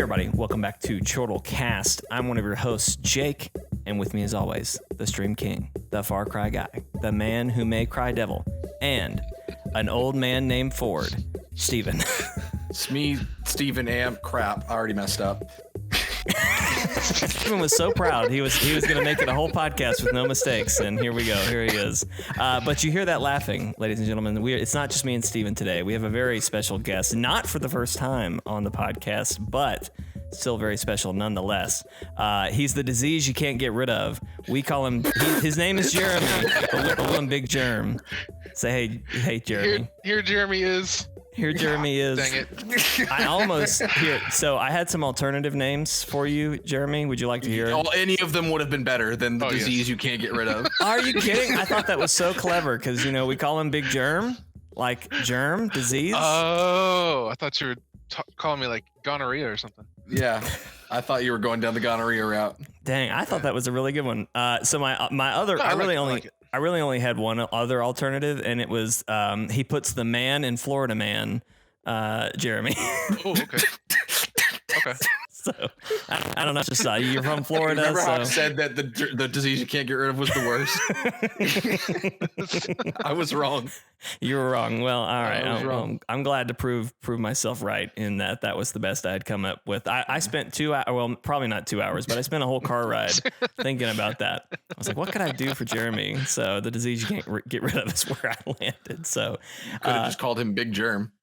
everybody, welcome back to Chortle Cast. I'm one of your hosts, Jake, and with me as always, the Stream King, the Far Cry Guy, the man who may cry devil, and an old man named Ford, Steven. It's me, Steven Amp. Crap, I already messed up. Steven was so proud. He was going to make it a whole podcast with no mistakes, and here we go. Here he is. But you hear that laughing, ladies and gentlemen. It's not just me and Steven today. We have a very special guest, not for the first time on the podcast, but still very special nonetheless. He's the disease you can't get rid of. We call him, his name is Jeremy, but we call him Big Germ. Say, hey, Jeremy. Here Jeremy is. Here Jeremy is. Dang it. I almost here. So I had some alternative names for you, Jeremy. Would you like to hear it? Any of them would have been better than the disease you can't get rid of. Are you kidding? I thought that was so clever because, you know, we call him Big Germ, like germ, disease. Oh, I thought you were calling me like gonorrhea or something. Yeah, I thought you were going down the gonorrhea route. Dang, I thought that was a really good one. So my other, no, I really only had one other alternative, and it was he puts the man in Florida Man, Jeremy. Oh, okay. Okay. So I don't know. Just you're from Florida. Remember how I so. said that the disease you can't get rid of was the worst? I was wrong. You were wrong. Well, all right. I was wrong. I'm glad to prove myself right in that was the best I'd come up with. I spent 2 hours, well, probably not 2 hours, but I spent a whole car ride thinking about that. I was like, what could I do for Jeremy? So the disease you can't get rid of is where I landed. So you could have just called him Big Germ.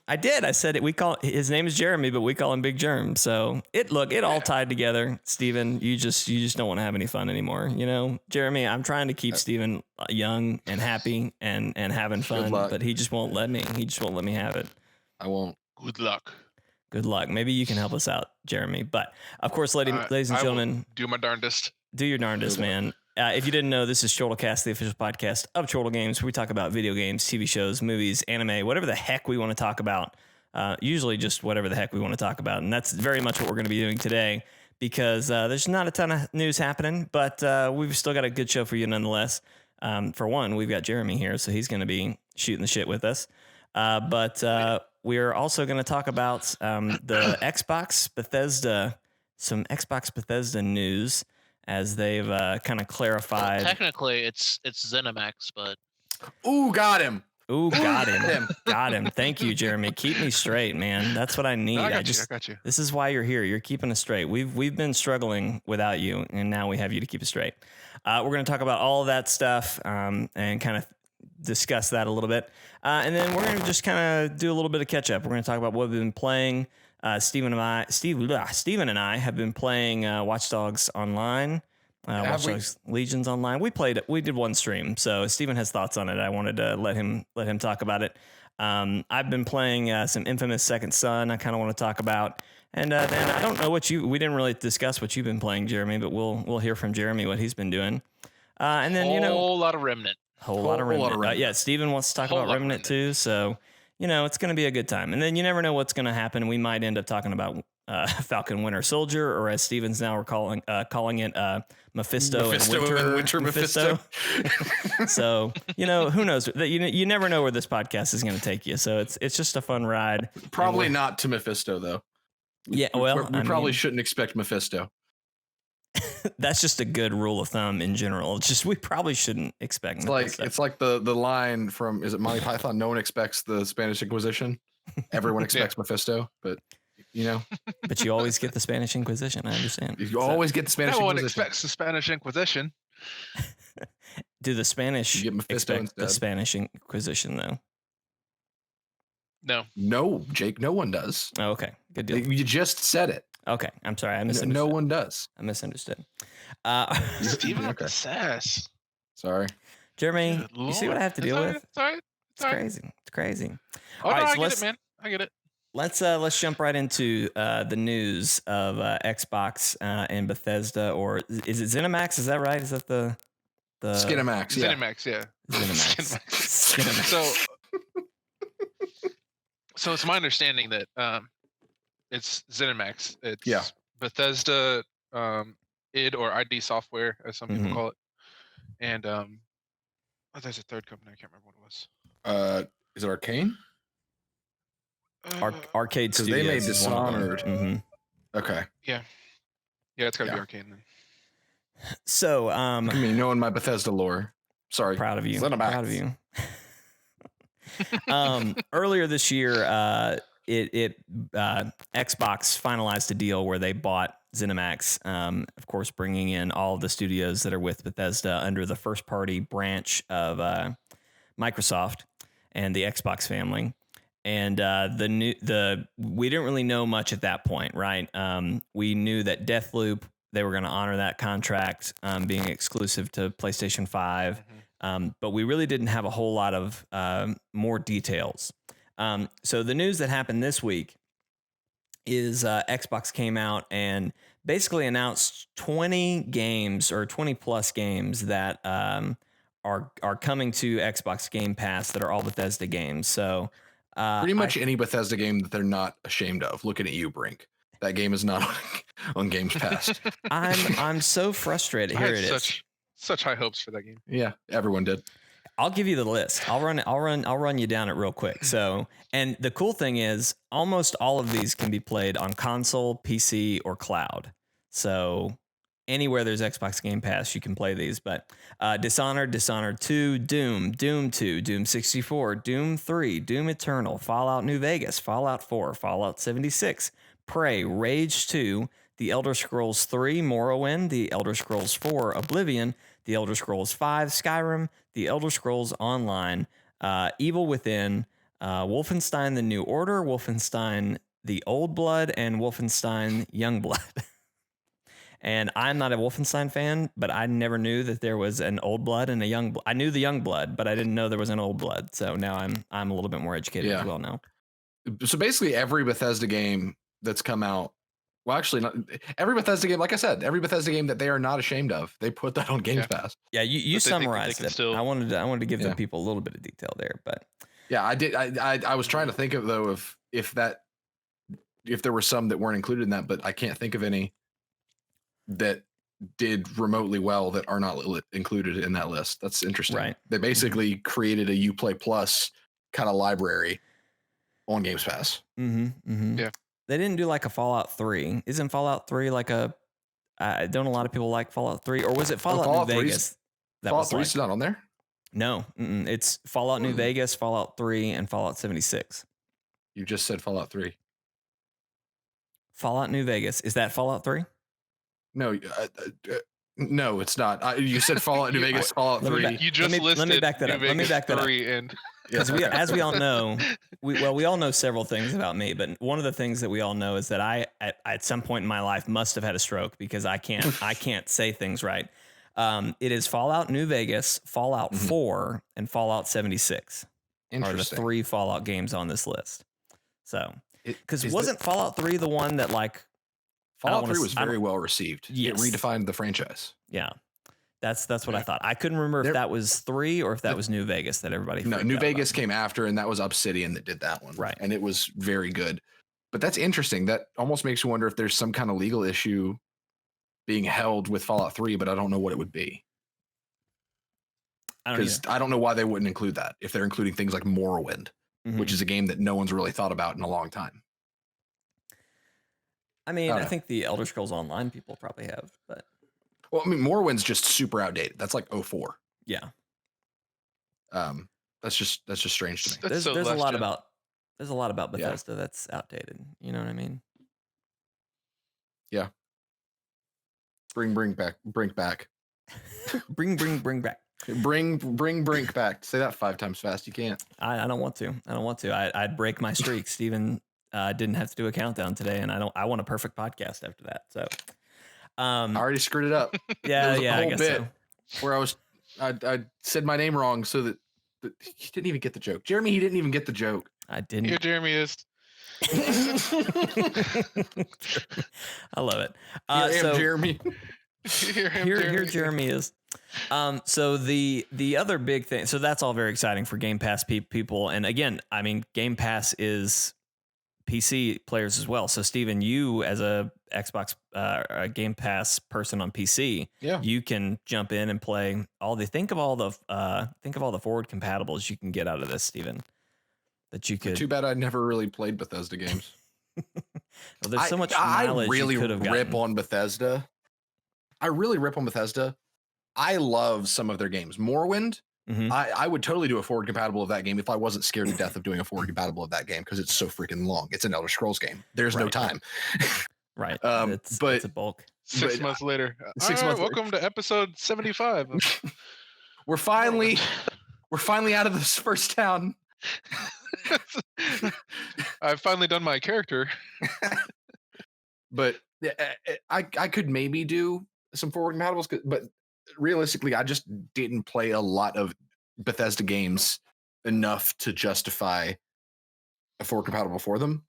I did. I said it. His name is Jeremy, but we call him Big Germ. So it all tied together. Steven, you just don't want to have any fun anymore. You know, Jeremy, I'm trying to keep Steven young and happy and having fun, but he just won't let me. He just won't let me have it. I won't. Good luck. Good luck. Maybe you can help us out, Jeremy. But of course, ladies and gentlemen, do my darndest. Do your darndest, man. If you didn't know, this is Chortle Cast, the official podcast of Chortle Games, where we talk about video games, TV shows, movies, anime, whatever the heck we want to talk about. Usually just whatever the heck we want to talk about. And that's very much what we're going to be doing today because there's not a ton of news happening, but we've still got a good show for you nonetheless. For one, we've got Jeremy here, so he's going to be shooting the shit with us. But we're also going to talk about the Xbox Bethesda, some Xbox Bethesda news, as they've kind of clarified. Well, technically, it's ZeniMax, but... Ooh, got him. Ooh, got him. Got him. Thank you, Jeremy. Keep me straight, man. That's what I need. No, I got you. This is why you're here. You're keeping us straight. We've been struggling without you, and now we have you to keep us straight. We're going to talk about all of that stuff and kind of discuss that a little bit. And then we're going to just kind of do a little bit of catch up. We're going to talk about what we've been playing. Steven and I have been playing Watchdogs Online, Watchdogs Legions Online. We did one stream, so Steven has thoughts on it. I wanted to let him talk about it. I've been playing some Infamous Second Son. I kind of want to talk about, and then I don't know we didn't really discuss what you've been playing, Jeremy, but we'll hear from Jeremy what he's been doing. And then whole lot of Remnant. Whole lot of Remnant. Yeah, Steven wants to talk about Remnant too, so. You know, it's going to be a good time. And then you never know what's going to happen. We might end up talking about Falcon Winter Soldier, or as Steven's now we're calling it Mephisto and Winter Mephisto. So, you know, who knows? You never know where this podcast is going to take you. So it's just a fun ride. Probably not to Mephisto, though. Yeah, well, we probably shouldn't expect Mephisto. That's just a good rule of thumb in general. It's just we probably shouldn't expect. It's like the line from, is it Monty Python? No one expects the Spanish Inquisition. Everyone expects Mephisto, but you know. But you always get the Spanish Inquisition. I understand. You always get the Spanish Inquisition. No one expects the Spanish Inquisition. Do the Spanish expect instead. the Spanish Inquisition though? No, Jake. No one does. Oh, okay, good deal. You just said it. Okay, I'm sorry. I misunderstood. No one does. I misunderstood. Steven with the sass. Sorry. Jeremy, you see what I have to deal with? It's crazy. It's crazy. Oh, no, I get it, man. I get it. Let's jump right into the news of Xbox and Bethesda, or is it ZeniMax? Is that right? Is that the Skinemax? Yeah. ZeniMax, yeah. ZeniMax. So it's my understanding that it's ZeniMax. It's Bethesda, id or ID Software, as some people call it, and there's a third company. I can't remember what it was. Is it Arcane? Arcade Studios. They made Dishonored. Okay. Yeah, it's got to Yeah. be Arcane then. So, I mean, knowing my Bethesda lore. Sorry. proud of you. Zenimax. Proud of you. Earlier this year, Xbox finalized a deal where they bought ZeniMax, of course, bringing in all the studios that are with Bethesda under the first party branch of Microsoft and the Xbox family. And we didn't really know much at that point, right? We knew that Deathloop, they were going to honor that contract, being exclusive to PlayStation 5. But we really didn't have a whole lot of more details. So the news that happened this week is Xbox came out and basically announced 20 games or 20 plus games that are coming to Xbox Game Pass that are all Bethesda games. So pretty much any Bethesda game that they're not ashamed of. Looking at you, Brink. That game is not on Games Pass. I'm so frustrated. Here it is. Such high hopes for that game. Yeah, everyone did. I'll give you the list. I'll run you down it real quick. So, and the cool thing is almost all of these can be played on console, PC, or cloud. So anywhere there's Xbox Game Pass, you can play these. But Dishonored, Dishonored 2, Doom, Doom 2, Doom 64, Doom 3, Doom Eternal, Fallout New Vegas, Fallout 4, Fallout 76, Prey, Rage 2, The Elder Scrolls 3, Morrowind, The Elder Scrolls 4, Oblivion, The Elder Scrolls 5, Skyrim, The Elder Scrolls Online, Evil Within, Wolfenstein The New Order, Wolfenstein The Old Blood, and Wolfenstein Youngblood. And I'm not a Wolfenstein fan, but I never knew that there was an Old Blood and a Young Blood. I knew the Young Blood, but I didn't know there was an Old Blood. So now I'm a little bit more educated as well now. So basically every Bethesda game that's come out, well, actually, not every Bethesda game. Like I said, every Bethesda game that they are not ashamed of, they put that on Game Pass. Yeah, you summarized it. I wanted to give the people a little bit of detail there, but yeah, I did. I was trying to think of though if there were some that weren't included in that, but I can't think of any that did remotely well that are not included in that list. That's interesting. Right. They basically created a Uplay Plus kind of library on Games Pass. Yeah. They didn't do like a Fallout 3. Isn't Fallout 3 like a... don't a lot of people like Fallout 3? Or was it Fallout New Vegas? Fallout 3 is not on there? No. It's Fallout New Vegas, Fallout 3, and Fallout 76. You just said Fallout 3. Fallout New Vegas. Is that Fallout 3? No, no, it's not. You said Fallout New Vegas, Fallout 3. You just listed let me back that up. Let me back that up. Because as we all know, we all know several things about me, but one of the things that we all know is that I at some point in my life must have had a stroke because I can't say things right. It is Fallout New Vegas, Fallout 4, and Fallout 76 are the 3 Fallout games on this list. So, because wasn't Fallout 3 the one that like Fallout 3 was very well received. Yes. It redefined the franchise. Yeah. That's what I thought. I couldn't remember if that was 3 or if that was New Vegas that everybody. No, New Vegas came after, and that was Obsidian that did that one. Right. And it was very good. But that's interesting. That almost makes you wonder if there's some kind of legal issue being held with Fallout 3, but I don't know what it would be. Because I don't know why they wouldn't include that if they're including things like Morrowind, which is a game that no one's really thought about in a long time. I mean, I think the Elder Scrolls Online people probably have, but. Well, I mean, Morrowind's just super outdated. That's like 04. Yeah. That's just strange to me. There's a lot about Bethesda that's outdated. You know what I mean? Yeah. Bring back. bring back. Bring Brink back. Say that 5 times fast. You can't. I don't want to. I'd break my streak. Steven didn't have to do a countdown today, and I want a perfect podcast after that. So. I already screwed it up. Yeah, I guess so. Where I said my name wrong so that he didn't even get the joke. Jeremy, he didn't even get the joke. I didn't. Here Jeremy is. I love it. Jeremy. Here Jeremy is. So the other big thing. So that's all very exciting for Game Pass people. And again, I mean, Game Pass is PC players as well. So Steven, you as a Xbox Game Pass person on PC, you can jump in and play think of all the forward compatibles you can get out of this, Steven. That you could. Too bad I never really played Bethesda games. Well, there's so much mileage really you could have rip gotten. on Bethesda. I really rip on Bethesda. I love some of their games. Morrowind, I would totally do a forward compatible of that game if I wasn't scared to death of doing a forward compatible of that game because it's so freaking long. It's an Elder Scrolls game. There's no time. Right. But it's a bulk. 6 months later. 6 All right, months later. welcome to episode 75. We're finally out of this first town. I've finally done my character. But I could maybe do some forward compatibles, but realistically, I just didn't play a lot of Bethesda games enough to justify a forward compatible for them.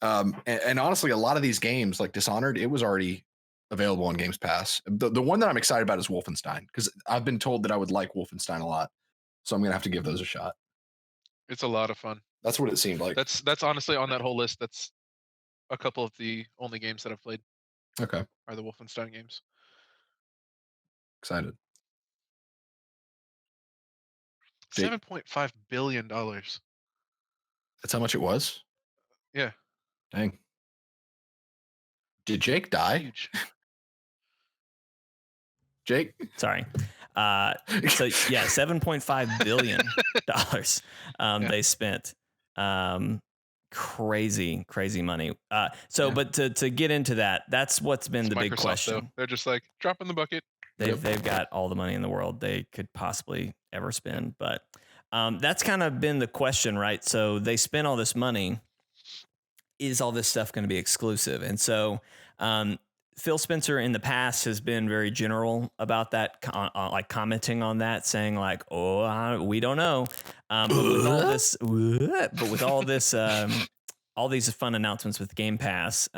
And honestly, a lot of these games, like Dishonored, it was already available on Games Pass. The one that I'm excited about is Wolfenstein, because I've been told that I would like Wolfenstein a lot. So I'm going to have to give those a shot. It's a lot of fun. That's what it seemed like. That's honestly on that whole list. That's a couple of the only games that I've played. Okay. Are the Wolfenstein games. Excited. $7.5 billion. That's how much it was? Yeah. Dang. Did Jake die? Huge. Jake? Sorry. So yeah, $7.5 billion they spent. Crazy money. But to get into that, that's what's been It's the big Microsoft, question. Though. They're just like, drop in the bucket. They've got all the money in the world they could possibly ever spend. But that's kind of been the question, right? So they spent all this money. Is all this stuff going to be exclusive? And so Phil Spencer in the past has been very general about that, like commenting on that, saying like, "Oh, we don't know." But with all this, all these fun announcements with Game Pass,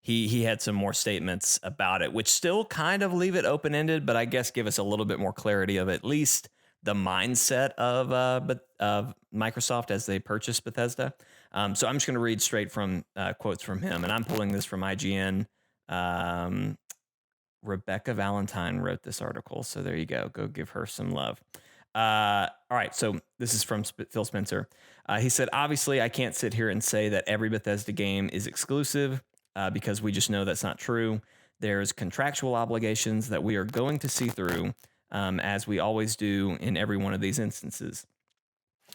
he had some more statements about it, which still kind of leave it open ended, but I guess give us a little bit more clarity of at least the mindset of Microsoft as they purchased Bethesda. So I'm just going to read straight from quotes from him, and I'm pulling this from IGN. Rebecca Valentine wrote this article, so there you go. Go give her some love. All right, so this is from Phil Spencer. He said, obviously, I can't sit here and say that every Bethesda game is exclusive because we just know that's not true. There's contractual obligations that we are going to see through, as we always do in every one of these instances.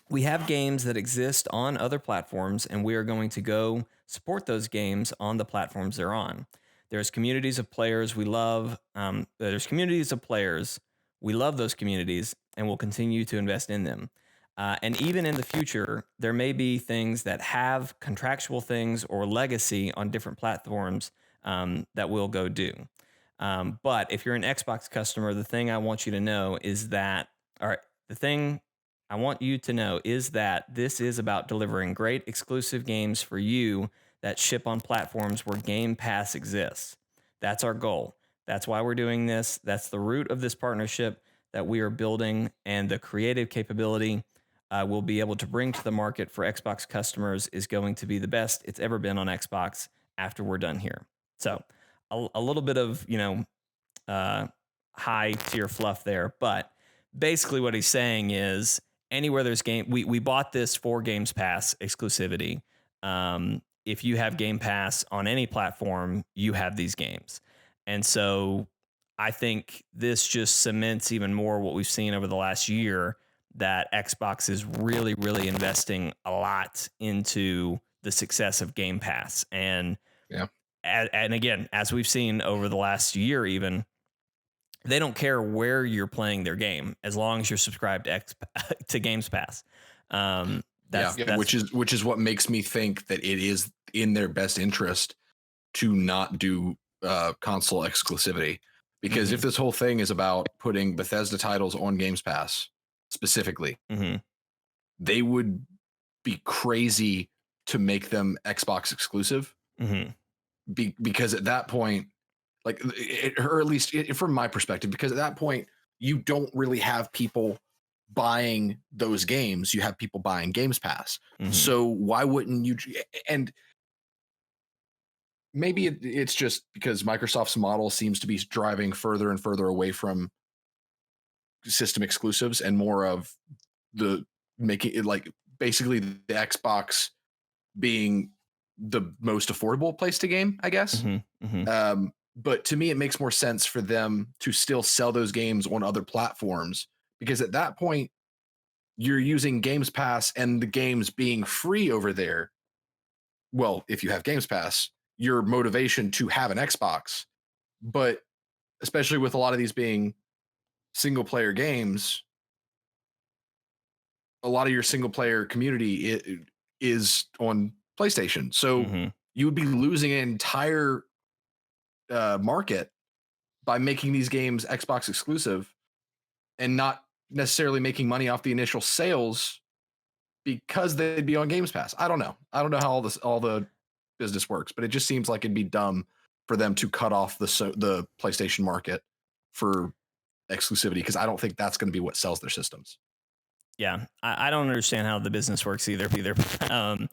We have games that exist on other platforms, and we are going to go support those games on the platforms they're on. There's communities of players we love. There's communities of players. We love those communities, and we'll continue to invest in them. And even in the future, there may be things that have contractual things or legacy on different platforms that we'll go do. But if you're an Xbox customer, the thing I want you to know is that, this is about delivering great exclusive games for you that ship on platforms where Game Pass exists. That's our goal. That's why we're doing this. That's the root of this partnership that we are building, and the creative capability we'll be able to bring to the market for Xbox customers is going to be the best it's ever been on Xbox after we're done here. So a little bit of, high tier fluff there, but basically what he's saying is anywhere there's we bought this for Games Pass exclusivity. If you have Game Pass on any platform, you have these games. And so I think this just cements even more what we've seen over the last year, that Xbox is really, really investing a lot into the success of Game Pass. And again, as we've seen over the last year, even, they don't care where you're playing their game as long as you're subscribed to Games Pass. Which is what makes me think that it is in their best interest to not do console exclusivity. Because if this whole thing is about putting Bethesda titles on Games Pass specifically, they would be crazy to make them Xbox exclusive. Because at that point, or at least from my perspective, because at that point, you don't really have people buying those games. You have people buying Games Pass. So why wouldn't you? And maybe it's just because Microsoft's model seems to be driving further and further away from system exclusives and more of the making it like basically the Xbox being the most affordable place to game, I guess. But to me, it makes more sense for them to still sell those games on other platforms, because at that point, you're using Games Pass and the games being free over there. Well, if you have Games Pass, your motivation to have an Xbox, but especially with a lot of these being single player games, a lot of your single player community is on PlayStation. So you would be losing an entire market by making these games Xbox exclusive and not necessarily making money off the initial sales because they'd be on Games Pass. I don't know how all the business works, but it just seems like it'd be dumb for them to cut off the PlayStation market for exclusivity, because I don't think that's going to be what sells their systems. Yeah, I don't understand how the business works either. What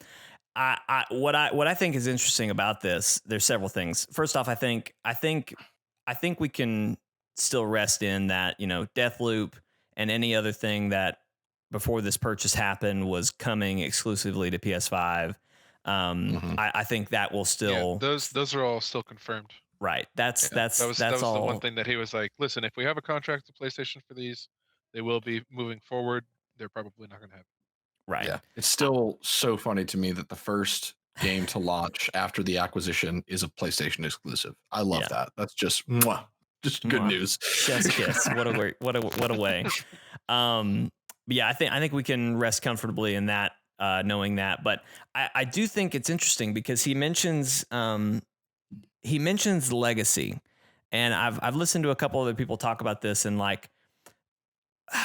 I think is interesting about this, there's several things. First off, I think we can still rest in that, Deathloop and any other thing that before this purchase happened was coming exclusively to PS5. I think that will still those are all still confirmed. Right. That was all the one thing that he was like, listen, if we have a contract with PlayStation for these, they will be moving forward. They're probably not going to happen. Right. Yeah. It's still so funny to me that the first game to launch after the acquisition is a PlayStation exclusive. I love that. That's just good news. Chef's kiss. What a way. But yeah, I think we can rest comfortably in that, knowing that. But I do think it's interesting because he mentions legacy, and I've listened to a couple other people talk about this, and like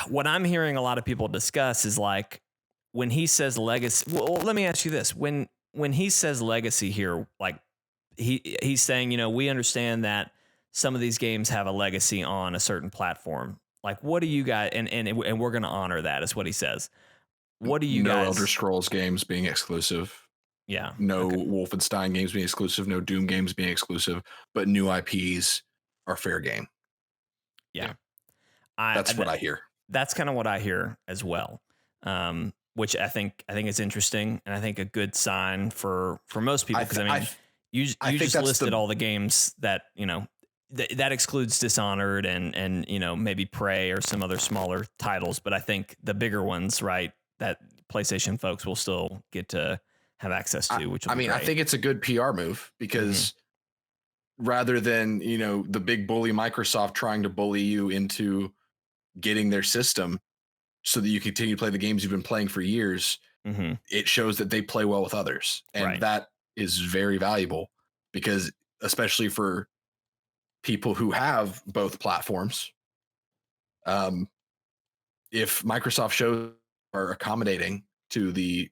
what I'm hearing a lot of people discuss is like when he says legacy. Well, let me ask you this: when he says legacy here, like he's saying, we understand that some of these games have a legacy on a certain platform. Like, what do you guys, and we're going to honor that, is what he says. What do you guys? No Elder Scrolls games being exclusive. Yeah. No Wolfenstein games being exclusive. No Doom games being exclusive. But new IPs are fair game. Yeah. That's what I hear. That's kind of what I hear as well. Which I think is interesting, and I think a good sign for most people, because you just listed all the games that that excludes Dishonored and maybe Prey or some other smaller titles, but I think the bigger ones, right, that PlayStation folks will still get to have access to. Which I think it's a good PR move, because rather than the big bully Microsoft trying to bully you into getting their system so that you continue to play the games you've been playing for years, it shows that they play well with others. And that is very valuable, because especially for people who have both platforms, if Microsoft shows are accommodating to the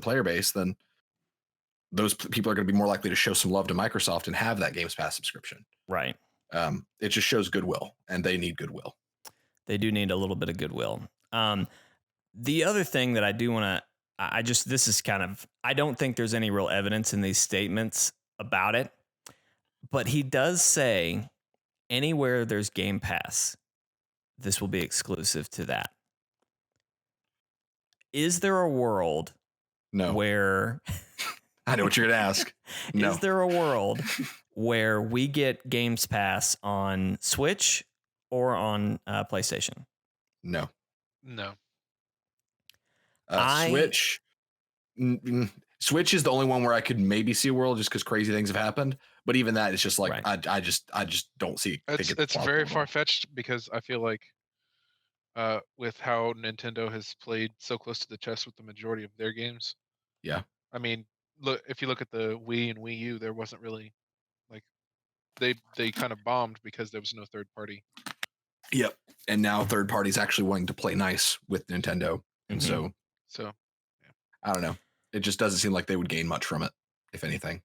player base, then those people are going to be more likely to show some love to Microsoft and have that Games Pass subscription. Right. It just shows goodwill, and they need goodwill. They do need a little bit of goodwill. The other thing that I do want to, this is kind of, I don't think there's any real evidence in these statements about it, but he does say anywhere there's Game Pass, this will be exclusive to that. Is there a world where I know what you're going to ask. No. Is there a world where we get Games Pass on Switch or on PlayStation? No. Switch. Switch is the only one where I could maybe see a world, just because crazy things have happened. But even that, it's just like I just don't see. It's very far fetched, because I feel like with how Nintendo has played so close to the chest with the majority of their games. Yeah. I mean, if you look at the Wii and Wii U, there wasn't really, like, they kind of bombed because there was no third party. Yep. And now third parties actually wanting to play nice with Nintendo. And so yeah. I don't know. It just doesn't seem like they would gain much from it, if anything.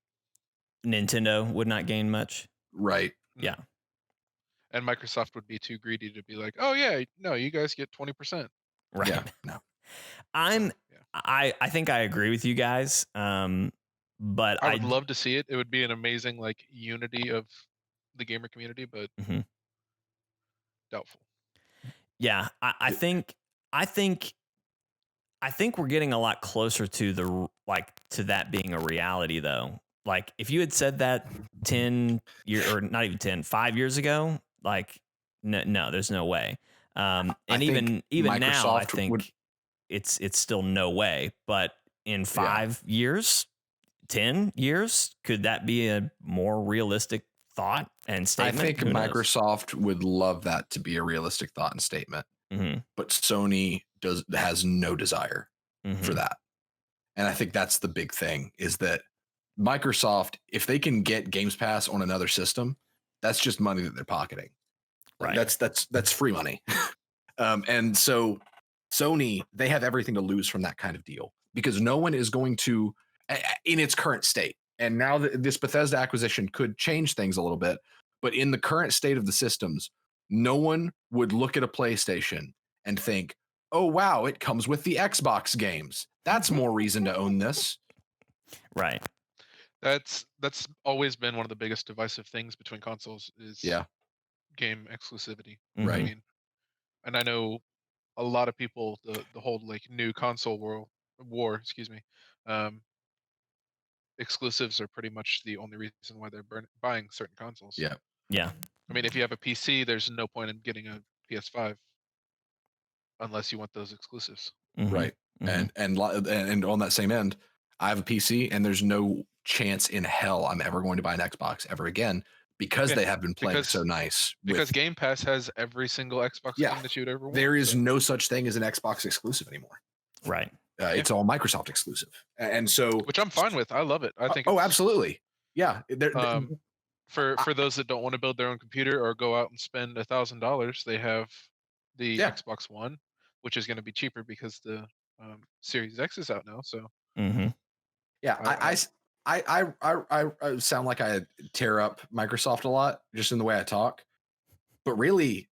Nintendo would not gain much. Right. Yeah. And Microsoft would be too greedy to be like, oh yeah, no, you guys get 20%. Right. Yeah. No. I think I agree with you guys. But I would love to see it. It would be an amazing unity of the gamer community, but doubtful. Yeah, I think we're getting a lot closer to the like to that being a reality though. Like if you had said that 10 year or not even 10, 5 years ago, like no, there's no way. And even now, I think it's still no way. But in 5 years, 10 years, could that be a more realistic thought and statement? I think Microsoft would love that to be a realistic thought and statement, but Sony has no desire for that. And I think that's the big thing is that Microsoft, if they can get Games Pass on another system, that's just money that they're pocketing. Right. That's free money. And so Sony, they have everything to lose from that kind of deal because no one is going to, in its current state. And now this Bethesda acquisition could change things a little bit, but in the current state of the systems, no one would look at a PlayStation and think, oh, wow, it comes with the Xbox games. That's more reason to own this. Right. That's always been one of the biggest divisive things between consoles is game exclusivity. Right. I mean, and I know a lot of people, the whole like new console war, exclusives are pretty much the only reason why they're buying certain consoles. Yeah. Yeah. I mean, if you have a PC, there's no point in getting a PS5 unless you want those exclusives. Right. And on that same end, I have a PC and there's no chance in hell I'm ever going to buy an Xbox ever again because they have been playing so nice. Because Game Pass has every single Xbox game that you'd ever want. There is no such thing as an Xbox exclusive anymore. Right. It's all Microsoft exclusive. And so, which I'm fine with. I love it. I think. Oh, absolutely. Yeah. For those that don't want to build their own computer or go out and spend $1,000, they have the Xbox One, which is going to be cheaper because the Series X is out now. So. Yeah, I sound like I tear up Microsoft a lot just in the way I talk, but really,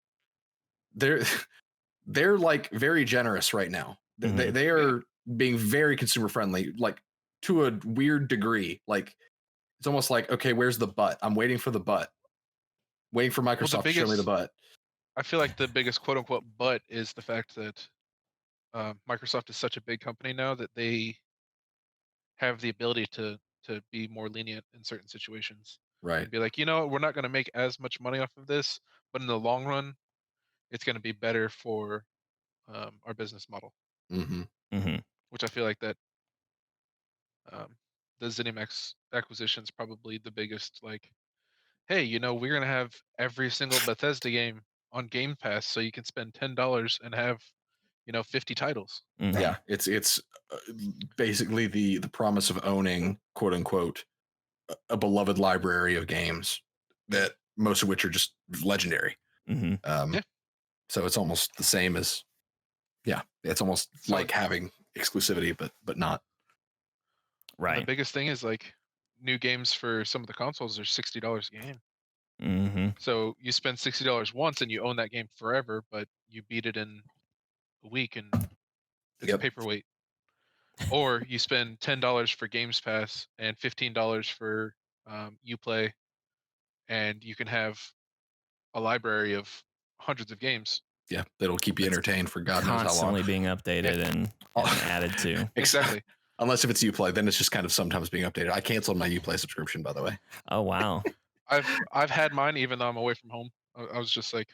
they're like very generous right now. They are being very consumer friendly, like to a weird degree. Like it's almost like, okay, where's the butt? I'm waiting for the butt. Waiting for Microsoft to show me the butt. I feel like the biggest quote unquote butt is the fact that Microsoft is such a big company now that they have the ability to be more lenient in certain situations. Right. And be like, we're not going to make as much money off of this, but in the long run, it's going to be better for our business model. Which I feel like that the ZeniMax acquisition is probably the biggest, like, hey, we're going to have every single Bethesda game on Game Pass so you can spend $10 and have 50 titles. Yeah, it's basically the promise of owning, quote unquote, a beloved library of games that most of which are just legendary. So it's almost the same as, it's almost like having exclusivity, but not. Right. And the biggest thing is like new games for some of the consoles are $60 a game. So you spend $60 once and you own that game forever, but you beat it in a week and it's a paperweight. Or you spend $10 for Games Pass and $15 for Uplay, and you can have a library of hundreds of games. Yeah, that'll keep you entertained for God knows how long. Constantly being updated and added to. Exactly. Unless if it's Uplay, then it's just kind of sometimes being updated. I canceled my Uplay subscription, by the way. Oh wow. I've had mine even though I'm away from home. I was just like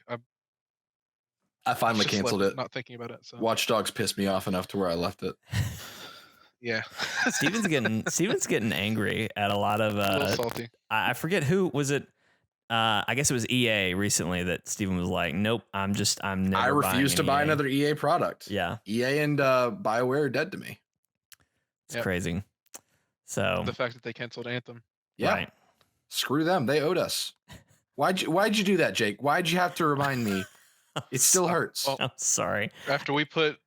I finally canceled it. Not thinking about it. So. Watchdogs pissed me off enough to where I left it. Yeah. Steven's getting angry at a lot of a little salty. I forget who was it. I guess it was EA recently that Steven was like, nope, I'm never. I refuse to buy another EA product. Yeah. EA and BioWare are dead to me. It's crazy. So the fact that they canceled Anthem. Yeah. Right. Screw them. They owed us. Why'd you do that, Jake? Why'd you have to remind me? It still hurts. Well, I'm sorry. After we put,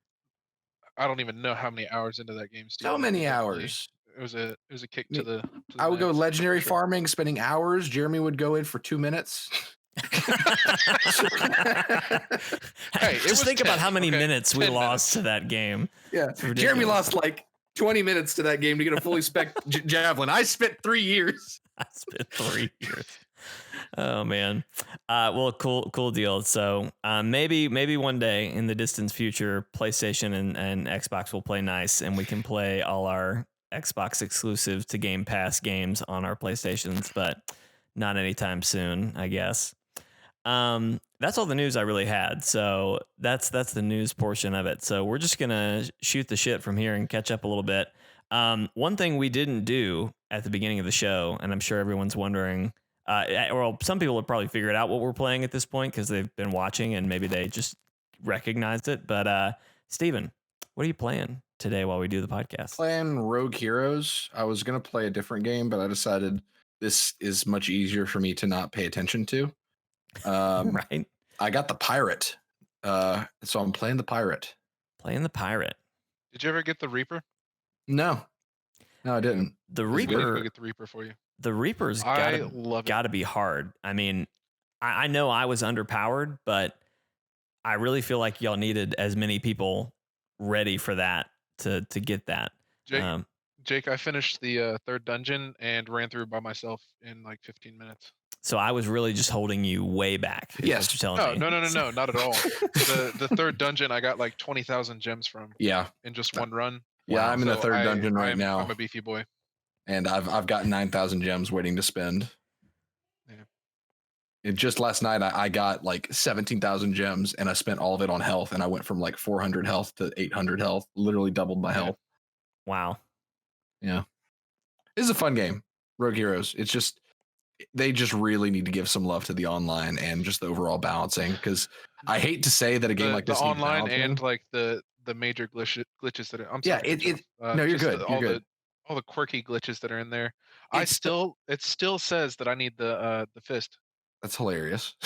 I don't even know how many hours into that game. So many hours. It was a kick to the. I would go legendary farming, spending hours. Jeremy would go in for 2 minutes. Hey, just think about how many minutes we lost to that game. Yeah, Jeremy lost like 20 minutes to that game to get a fully spec javelin. I spent 3 years. I spent 3 years. Oh man. Well, cool deal. So maybe one day in the distant future, PlayStation and Xbox will play nice, and we can play all our Xbox exclusive to Game Pass games on our PlayStations, but not anytime soon, I guess. That's all the news I really had. So that's the news portion of it. So we're just gonna shoot the shit from here and catch up a little bit. One thing we didn't do at the beginning of the show, and I'm sure everyone's wondering, or some people have probably figured out what we're playing at this point because they've been watching and maybe they just recognized it. But Steven, what are you playing today while we do the podcast? Playing Rogue Heroes. I was gonna play a different game, but I decided this is much easier for me to not pay attention to. Right. I got the pirate, so I'm playing the pirate. Playing the pirate. Did you ever get the Reaper? No, I didn't. The Go Reaper. get the Reaper for you. The Reaper's I love it. gotta be hard. I mean, I know I was underpowered, but I really feel like y'all needed as many people ready for that to get that. Jake, I finished the third dungeon and ran through by myself in like 15 minutes. So I was really just holding you way back. Yes. What you're telling me. No, not at all. The third dungeon I got like 20,000 gems from. Yeah. In just one run. Yeah, Wow. I'm in the third dungeon right now. I'm a beefy boy. And I've got 9,000 gems waiting to spend. Yeah. And just last night I got like 17,000 gems and I spent all of it on health, and I went from like 400 health to 800 health, literally doubled my health. Wow. Yeah. It's a fun game, Rogue Heroes. It's just, they just really need to give some love to the online and just the overall balancing, because I hate to say that a game like this the needs online balancing. and like the major glitches that are, I'm Yeah, sorry, no, you're good. You're good. All the quirky glitches that are in there. It still says that I need the fist. That's hilarious.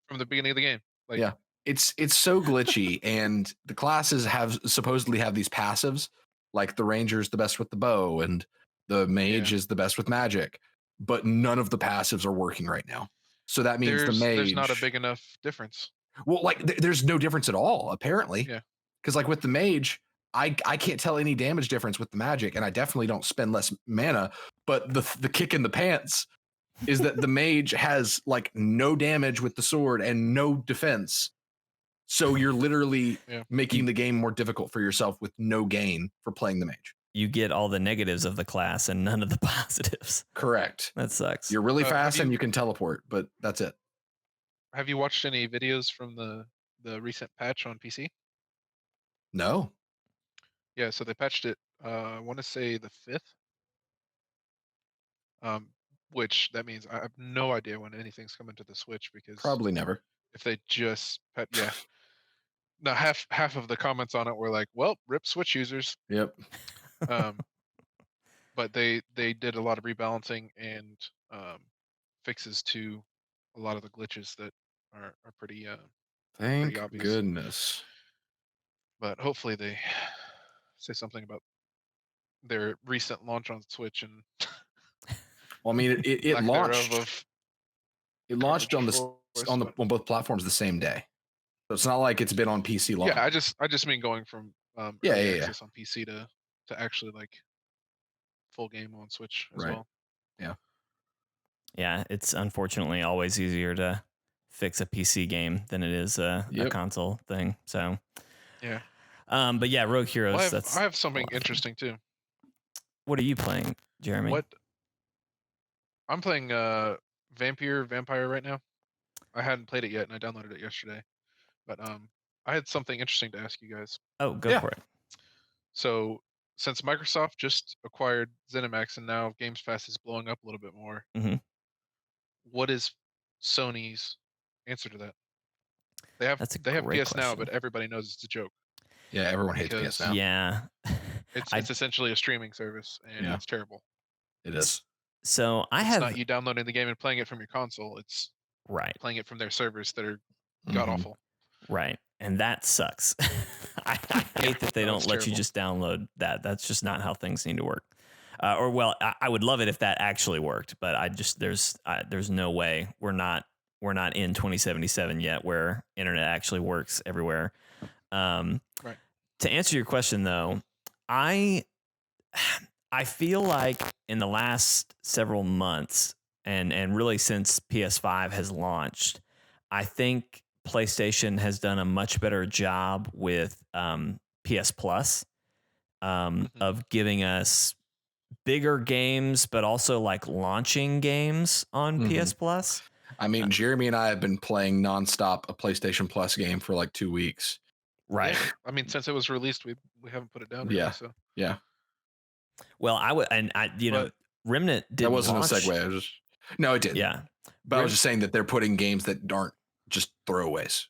From the beginning of the game. Like, yeah. It's so glitchy, and the classes supposedly have these passives, like the ranger's the best with the bow and the mage is the best with magic, but none of the passives are working right now. So that means there's not a big enough difference. Well, like there's no difference at all, apparently. Yeah. Because like with the mage, I can't tell any damage difference with the magic, and I definitely don't spend less mana. But the kick in the pants is that the mage has like no damage with the sword and no defense. So you're literally making the game more difficult for yourself with no gain for playing the mage. You get all the negatives of the class and none of the positives. Correct. That sucks. You're really fast and you can teleport, but that's it. Have you watched any videos from the recent patch on PC? No. Yeah, so they patched it, I want to say the 5th. Which that means I have no idea when anything's coming to the Switch, because probably never. If they just now half of the comments on it were like, well, rip Switch users. Yep. But they did a lot of rebalancing and fixes to a lot of the glitches that are pretty thank pretty obvious. Goodness. But hopefully they say something about their recent launch on Switch and well, I mean it launched. It launched on both platforms the same day, so it's not like it's been on PC long. Yeah, I just mean going from access on PC to actually like full game on Switch as well. Yeah, it's unfortunately always easier to fix a PC game than it is a console thing. So yeah. But yeah, Rogue Heroes. Well, I have something interesting too. What are you playing, Jeremy? What? I'm playing Vampire right now. I hadn't played it yet, and I downloaded it yesterday. But I had something interesting to ask you guys. Oh, go for it. So since Microsoft just acquired ZeniMax and now Games Pass is blowing up a little bit more, what is Sony's answer to that? They have PS Now, but everybody knows it's a joke. Yeah, everyone hates PS Now. Yeah. It's essentially a streaming service, and it's terrible. It is. So it's not you downloading the game and playing it from your console. It's playing it from their servers that are god awful. Right. And that sucks. I hate that they don't let you just download that. That's just not how things need to work. I would love it if that actually worked, but there's no way. We're not in 2077 yet where internet actually works everywhere. Right. To answer your question though, I feel like in the last several months and really since PS5 has launched, I think PlayStation has done a much better job with PS Plus of giving us bigger games, but also like launching games on PS Plus. I mean, Jeremy and I have been playing nonstop a PlayStation Plus game for like 2 weeks. Right. Yeah. I mean, since it was released, we haven't put it down. Really, Yeah. So Yeah. Well, Remnant didn't That wasn't launch. a segue. No, it didn't. Yeah. But I was just saying that they're putting games that aren't just throwaways.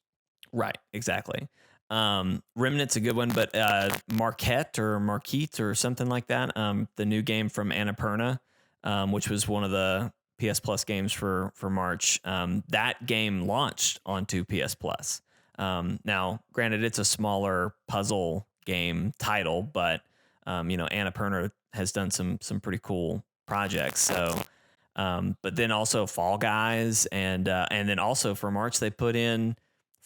Right. Exactly. Remnant's a good one, but Marquette or something like that. The new game from Annapurna, which was one of the PS Plus games for March. That game launched onto PS Plus. Now, granted, it's a smaller puzzle game title, but Annapurna has done some pretty cool projects. So, but then also Fall Guys, and then also for March they put in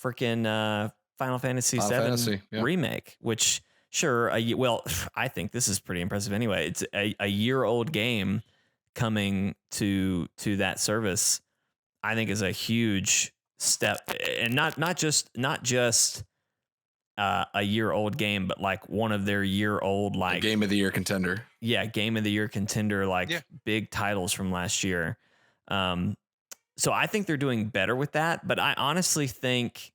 freaking Final Fantasy VII Remake, which sure, I think this is pretty impressive anyway. It's a year-old game coming to that service. I think is a huge step, and not just a year-old game, but like one of their year-old like Game of the Year contender. Yeah, Game of the Year contender, like big titles from last year. So I think they're doing better with that, but I honestly think,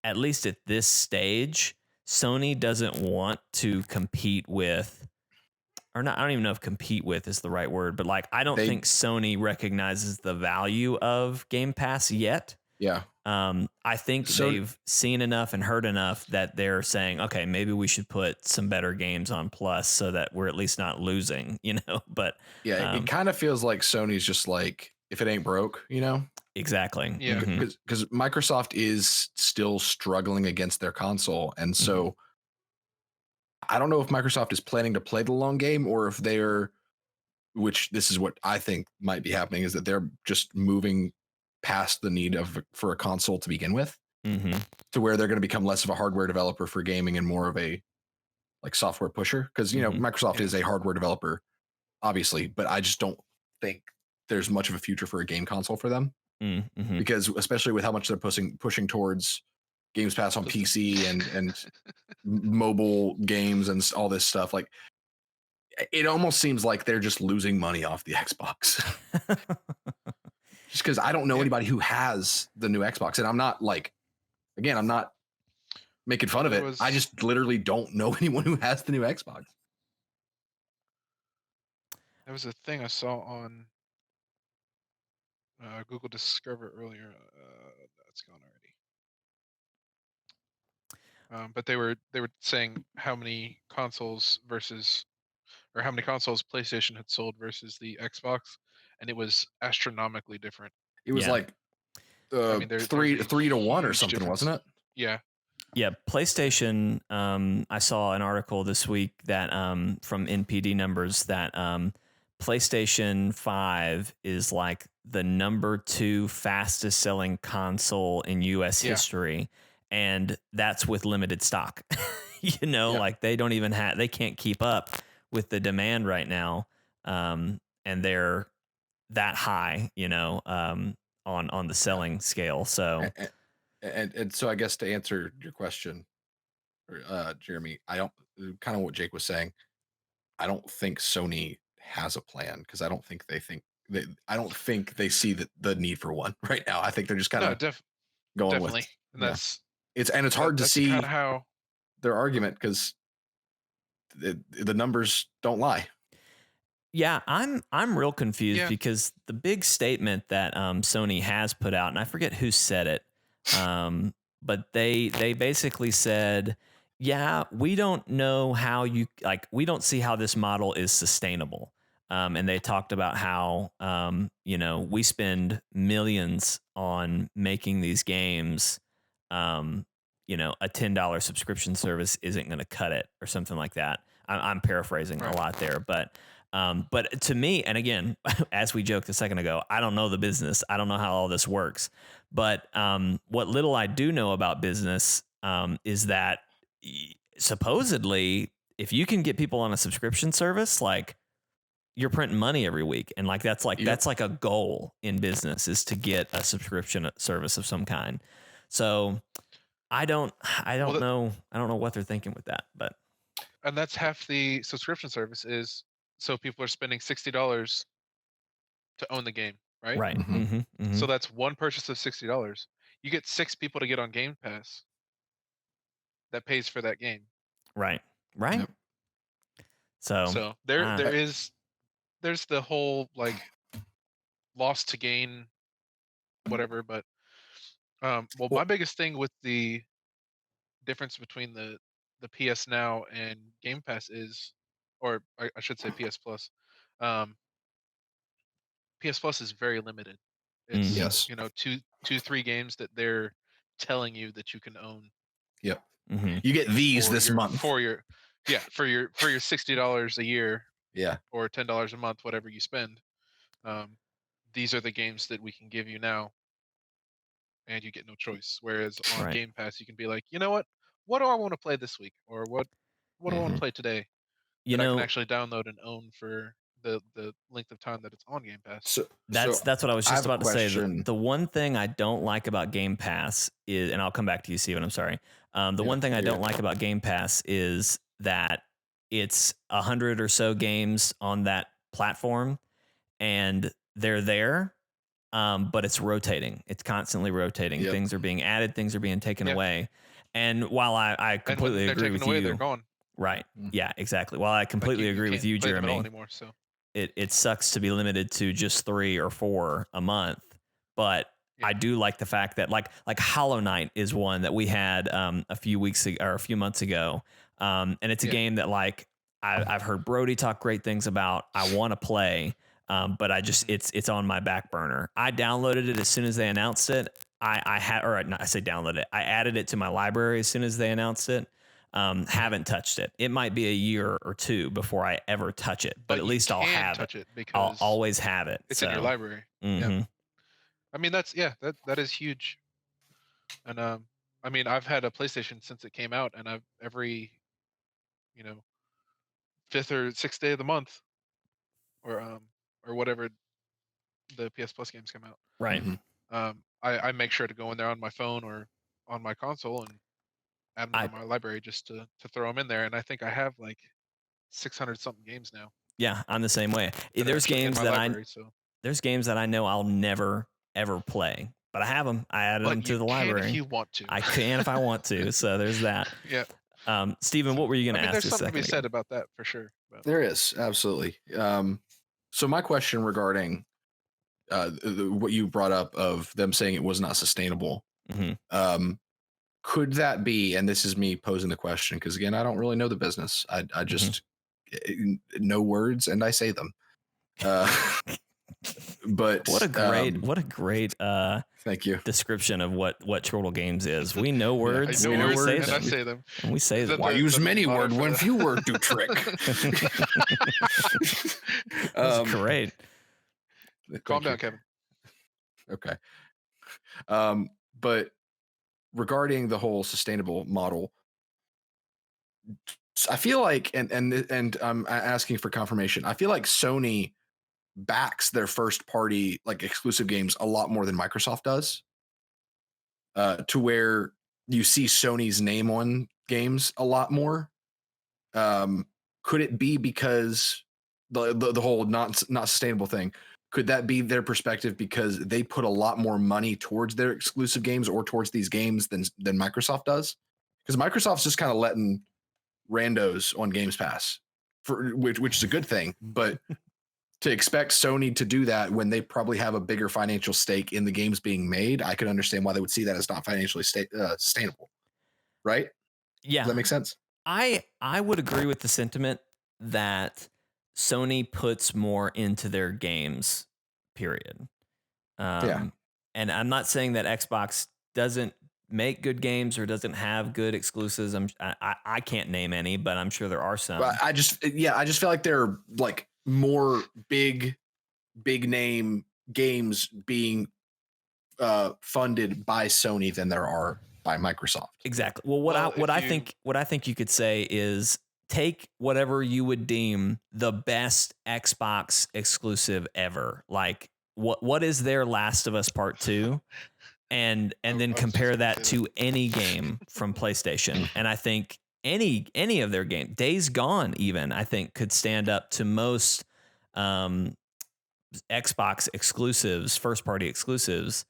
at least at this stage, Sony doesn't want to compete with, or not, I don't even know if compete with is the right word, but like, I don't think Sony recognizes the value of Game Pass yet. Yeah. I think they've seen enough and heard enough that they're saying, okay, maybe we should put some better games on Plus so that we're at least not losing, but yeah, it kind of feels like Sony's just like, if it ain't broke, Exactly. Yeah. Because Microsoft is still struggling against their console. And so I don't know if Microsoft is planning to play the long game, or if they're, which this is what I think might be happening, is that they're just moving past the need for a console to begin with, to where they're going to become less of a hardware developer for gaming and more of a like software pusher. Because, Microsoft is a hardware developer, obviously, but I just don't think there's much of a future for a game console for them. Because especially with how much they're pushing towards Games Pass on PC and mobile games and all this stuff, like it almost seems like they're just losing money off the Xbox. Just because I don't know anybody who has the new Xbox, and I'm not like, again, I'm not making fun of it. I just literally don't know anyone who has the new Xbox. There was a thing I saw on Google Discover earlier. That's gone already. But they were saying how many consoles PlayStation had sold versus the Xbox, and it was astronomically different. It was like three to one or something, difference. wasn't it? Yeah. Yeah, PlayStation. I saw an article this week that from NPD numbers that PlayStation 5 is like the number 2 fastest selling console in US history, and that's with limited stock. Like they don't even they can't keep up with the demand right now, and they're that high, on the selling scale. So, and so I guess to answer your question, Jeremy, I don't, kind of what Jake was saying, I don't think Sony has a plan, because I don't think they see the need for one right now. I think they're just kind of going definitely. with, and it's hard to see how their argument, because the numbers don't lie. Yeah, I'm real confused because the big statement that Sony has put out, and I forget who said it, but they basically said, yeah, we don't know how we don't see how this model is sustainable. And they talked about how, we spend millions on making these games. A $10 subscription service isn't going to cut it, or something like that. I'm paraphrasing a lot there, but to me, and again, as we joked a second ago, I don't know the business. I don't know how all this works. But what little I do know about business is that supposedly, if you can get people on a subscription service, like, you're printing money every week, and like that's like a goal in business, is to get a subscription service of some kind. So I don't know what they're thinking with that, but. And that's half the subscription service is So people are spending $60 to own the game, right? Right. Mhm. Mm-hmm. Mm-hmm. So that's one purchase of $60. You get 6 people to get on Game Pass that pays for that game. Right. Right. Yep. So there's the whole like loss to gain, whatever. But well, my biggest thing with the difference between the PS Now and Game Pass is, or I should say PS Plus. PS Plus is very limited. It's Yes. 3 games that they're telling you that you can own. Yep. Mm-hmm. You get these this month. For your $60 a year. Yeah. Or $10 a month, whatever you spend. These are the games that we can give you now, and you get no choice. Whereas on Game Pass, you can be like, you know what? What do I want to play this week, or what do I want to play today? I can actually download and own for the length of time that it's on Game Pass. So that's what I was just about to say. The one thing I don't like about Game Pass is, and I'll come back to you, Steven, I'm sorry. The one thing I don't like about Game Pass is that it's 100 or so games on that platform, and they're there, but it's rotating. It's constantly rotating. Yep. Things are being added, things are being taken away. And while I completely agree with you, they're gone. Right? Yeah, exactly. While I completely agree with you, Jeremy, anymore, so. It sucks to be limited to just 3 or 4 a month, but I do like the fact that like Hollow Knight is one that we had a few months ago, and it's a game that like I've heard Brody talk great things about. I want to play, but I just it's on my back burner. I downloaded it as soon as they announced it. I downloaded it. I added it to my library as soon as they announced it. Haven't touched it. It might be a year or 2 before I ever touch it, but at least I'll have it. I'll always have it. It's in your library. Mm-hmm. Yeah. I mean, that is huge. And I mean, I've had a PlayStation since it came out, and I've every 5th or 6th day of the month, or whatever the PS Plus games come out. Right. I make sure to go in there on my phone or on my console and add them to my library just to throw them in there. And I think I have like 600 something games now. Yeah, I'm the same way. There's games that I know I'll never ever play, but I have them. I added them to the library. If you want to, I can if I want to. So there's that. Yeah. Steven, what were you going to ask? There's something to be said about that for sure. But. There is, absolutely. So my question regarding what you brought up of them saying it was not sustainable. Mm-hmm. Could that be, and this is me posing the question, because again, I don't really know the business. I just know words and I say them. But what a great thank you description of what Chortle Games is. We know words, I know words, and I say them. And we say them. Why use many word when few word do trick? That's great. Calm down, Kevin. Okay. But regarding the whole sustainable model, I feel like, and I'm asking for confirmation, I feel like Sony backs their first party like exclusive games a lot more than Microsoft does, to where you see Sony's name on games a lot more. Could it be because the whole not sustainable thing? Could that be their perspective because they put a lot more money towards their exclusive games or towards these games than Microsoft does? Because Microsoft's just kind of letting randos on Games Pass, which is a good thing, but to expect Sony to do that when they probably have a bigger financial stake in the games being made, I could understand why they would see that as not financially sustainable. Right? Yeah. Does that make sense? I would agree with the sentiment that Sony puts more into their games, period. And I'm not saying that Xbox doesn't make good games or doesn't have good exclusives. I can't name any, but I'm sure there are some. But I just feel like they're like more big name games being funded by Sony than there are by Microsoft. Exactly. Well, what I think you could say is take whatever you would deem the best Xbox exclusive ever. Like what is their Last of Us Part 2? And then compare that to any game from PlayStation. And I think any of their game. Days Gone, even I think could stand up to most Xbox exclusives, first party exclusives,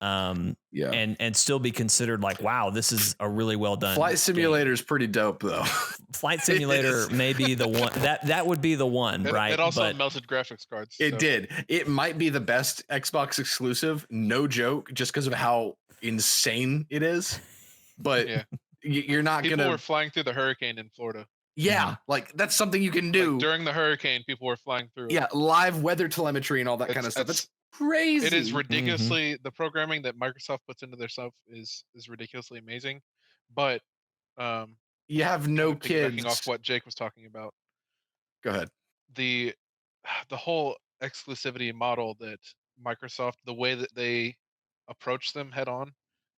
and still be considered like, wow, this is a really well done. Flight Simulator is pretty dope though. Flight Simulator may be the one that would be the one, right? It also melted graphics cards. It did. It might be the best Xbox exclusive, no joke, just because of how insane it is. But you're not people gonna. Were flying through the hurricane in Florida. Yeah, like that's something you can do. Like during the hurricane, people were flying through. Yeah, live weather telemetry and all that kind of stuff. That's crazy. It is ridiculously the programming that Microsoft puts into their stuff is ridiculously amazing. But you have no kids. Backing off what Jake was talking about. Go ahead. The whole exclusivity model that Microsoft, the way that they approach them head on,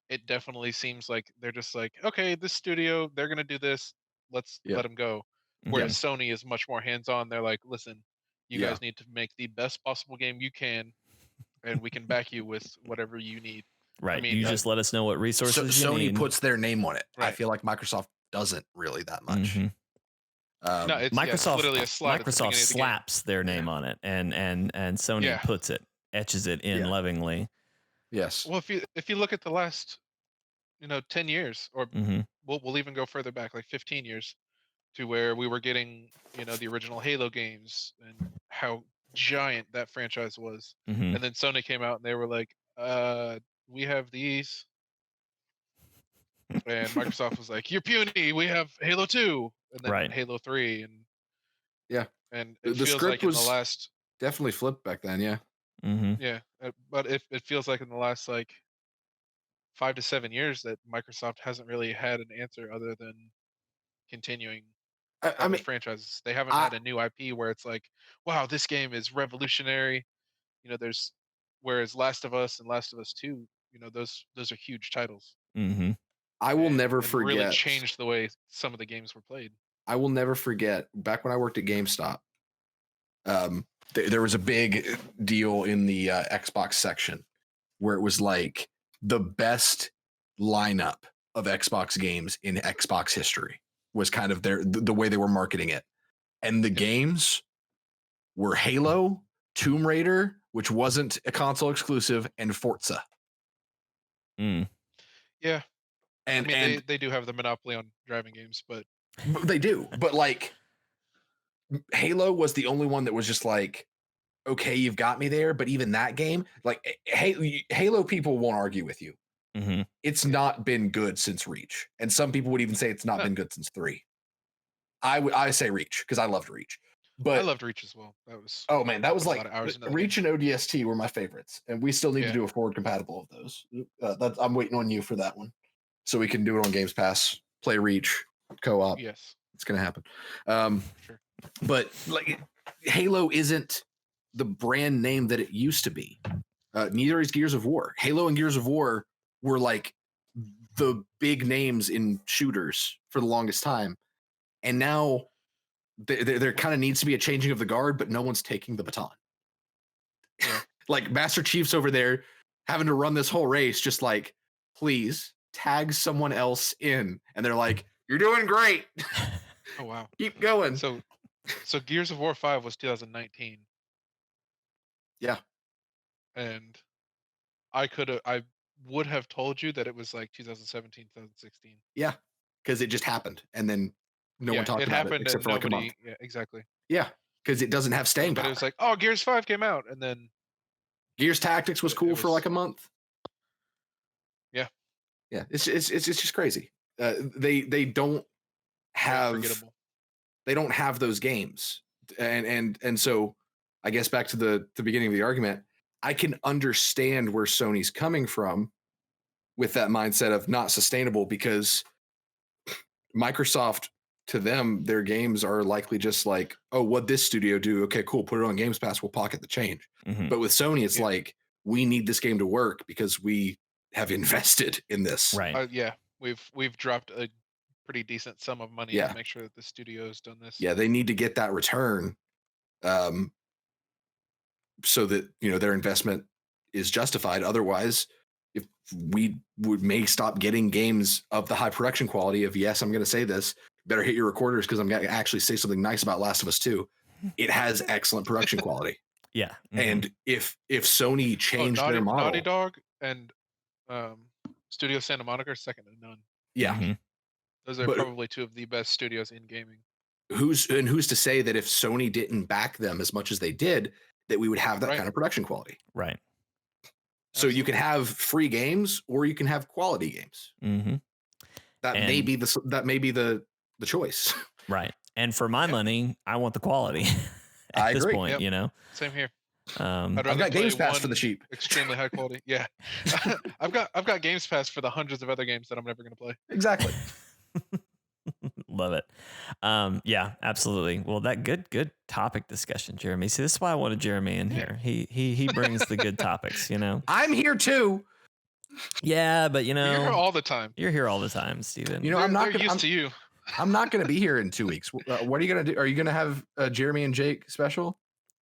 it definitely seems like they're just like, okay, this studio, they're gonna do this. Let's let them go. Whereas Sony is much more hands-on. They're like, listen, you guys need to make the best possible game you can, and we can back you with whatever you need. Right. I mean, you just let us know what resources you need. Sony puts their name on it. Right. I feel like Microsoft doesn't really that much. No, it's Microsoft literally a slide Microsoft slaps their name on it, and Sony puts it, etches it in lovingly. Yes. Well, if you look at the last 10 years, or we'll even go further back, like 15 years, to where we were getting, the original Halo games and how giant that franchise was. And then Sony came out and they were like, we have these. And Microsoft was like, you're puny, we have Halo 2. And then Halo 3. And it the feels script like in the last... definitely flipped back then, yeah. Yeah, but it feels like in the last, 5 to 7 years that Microsoft hasn't really had an answer other than continuing franchises. They haven't had a new IP where it's like, wow, this game is revolutionary. Whereas Last of Us and Last of Us 2, those are huge titles. I will never forget. Really changed the way some of the games were played. I will never forget back when I worked at GameStop. There was a big deal in the Xbox section where it was like the best lineup of Xbox games in Xbox history was kind of the way they were marketing it. And the games were Halo, Tomb Raider, which wasn't a console exclusive, and Forza. Yeah. And they do have the monopoly on driving games, but they do. But Halo was the only one that was just like, okay, you've got me there. But even that game, Halo people won't argue with you. It's not been good since Reach. And some people would even say it's not been good since 3. I say Reach because I loved Reach. But I loved Reach as well. That was like Reach and ODST were my favorites. And we still need to do a forward compatible of those. I'm waiting on you for that one. So we can do it on Games Pass, play Reach, co-op. Yes. It's going to happen. Sure. But Halo isn't the brand name that it used to be. Neither is Gears of War. Halo and Gears of War were like the big names in shooters for the longest time. And now there kind of needs to be a changing of the guard, but no one's taking the baton. Yeah. Master Chief's over there having to run this whole race, just please tag someone else in. And they're like, you're doing great. Oh, wow. Keep going. So Gears of War 5 was 2019. Yeah. And I would have told you that it was 2017, 2016. Yeah. Because it just happened. And then no one talked about it except for a month. Yeah, exactly. Yeah. Because it doesn't have staying power. But it was like, oh, Gears 5 came out. And then Gears Tactics was cool for a month. Yeah. Yeah. It's just crazy. They don't have those games. And so I guess back to the beginning of the argument, I can understand where Sony's coming from with that mindset of not sustainable, because Microsoft, to them, their games are likely just like, oh, what'd this studio do? Okay, cool. Put it on Games Pass. We'll pocket the change. But with Sony, it's like, we need this game to work because we have invested in this. Right. Yeah. We've dropped a pretty decent sum of money to make sure that the studio's done this. Yeah, they need to get that return, so that their investment is justified. Otherwise, if we may stop getting games of the high production quality of, yes, I'm going to say this, better hit your recorders because I'm going to actually say something nice about Last of Us 2. It has excellent production quality. Yeah. And if Sony changed their model, Naughty Dog and Studio Santa Monica are second to none. Yeah. Those are probably two of the best studios in gaming. Who's to say that if Sony didn't back them as much as they did, that we would have that kind of production quality? Right. So you can have free games or you can have quality games. That may be the choice. Right. And for my money, I want the quality at this agree. point, you know? Same here. I've got Games Pass for the cheap. Extremely high quality. Yeah. I've got Games Pass for the hundreds of other games that I'm never going to play. Exactly. Love it. Yeah, absolutely. Well, that good topic discussion, Jeremy. See, this is why I wanted Jeremy in here. He brings the good topics, you know. I'm here too. Yeah, but you know, you're here all the time. You're here all the time, Steven. You know, I'm not used to you. I'm not going to be here in 2 weeks. What are you going to do? Are you going to have a Jeremy and Jake special?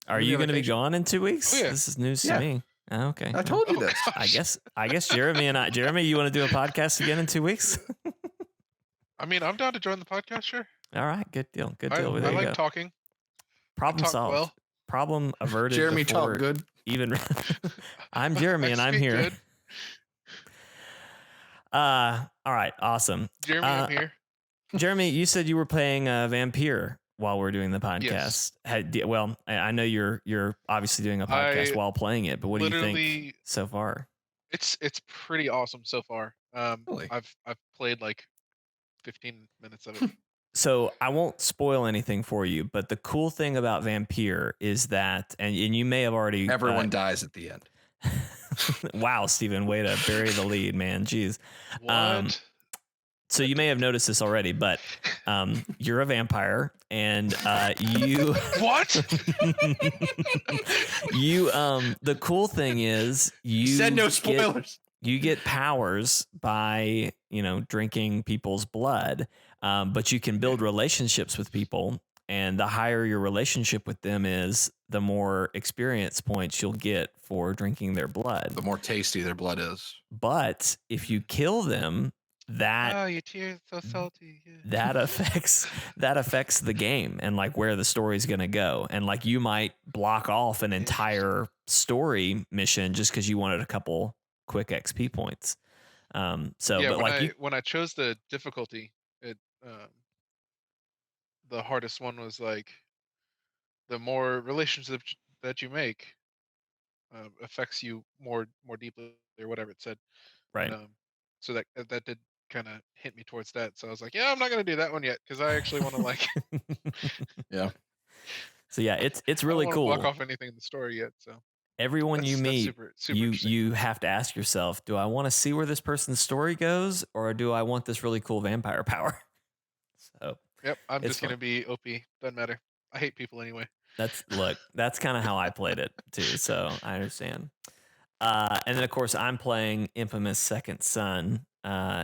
Are you going to be gone in 2 weeks? Oh, yeah. This is news to me. Oh, okay. I told you this. I guess Jeremy, you want to do a podcast again in 2 weeks? I mean, I'm down to join the podcast, sure. All right, good deal. Good deal. I like talking. Problem solved. Well. Problem averted. Jeremy talk good. Even I'm Jeremy and I'm here. Good. All right, awesome. Jeremy, I'm here. Jeremy, you said you were playing Vampire while we're doing the podcast. Yes. Well, I know you're obviously doing a podcast while playing it, but what do you think so far? It's pretty awesome so far. Really? I've played like 15 minutes of it. So I won't spoil anything for you, but the cool thing about Vampire is that, and you may have already... Everyone dies at the end. Wow, Steven, way to bury the lead, man. Jeez. What? So you may have noticed this already, but you're a vampire, and you... What? The cool thing is you said no spoilers. You get powers by, drinking people's blood, but you can build relationships with people, and the higher your relationship with them is, the more experience points you'll get for drinking their blood. The more tasty their blood is. But if you kill them, your tears so salty. Yeah. that affects the game and like where the story's going to go. And like you might block off an entire story mission just because you wanted a couple quick XP points. When I chose the difficulty, the hardest one was like the more relationships that you make affects you more deeply or whatever it said. Right. So that did kind of hint me towards that. So I was like, yeah, I'm not going to do that one yet because I actually want to like. Yeah. So yeah, it's really cool. Block off anything in the story yet. So everyone you meet, super you have to ask yourself, do I want to see where this person's story goes, or do I want this really cool vampire power? So yep, I'm just going to be OP. Doesn't matter. I hate people anyway. That's kind of how I played it too. So I understand. And then of course I'm playing Infamous Second Son,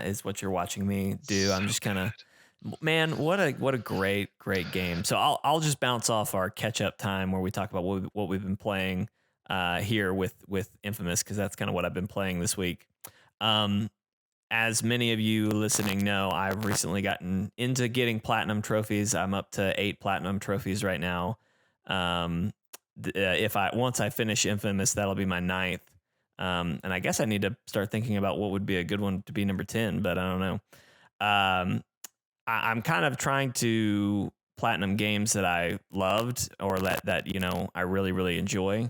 is what you're watching me do. I'm just kind of, man, what a great game. So I'll just bounce off our catch up time where we talk about what we've been playing here with Infamous, because that's kind of what I've been playing this week. As many of you listening know, I've recently gotten into getting platinum trophies. I'm up to 8 platinum trophies right now. Once I finish Infamous, that'll be my 9th. And I guess I need to start thinking about what would be a good one to be number 10, but I don't know. I'm kind of trying to platinum games that I loved or that I really, really enjoy.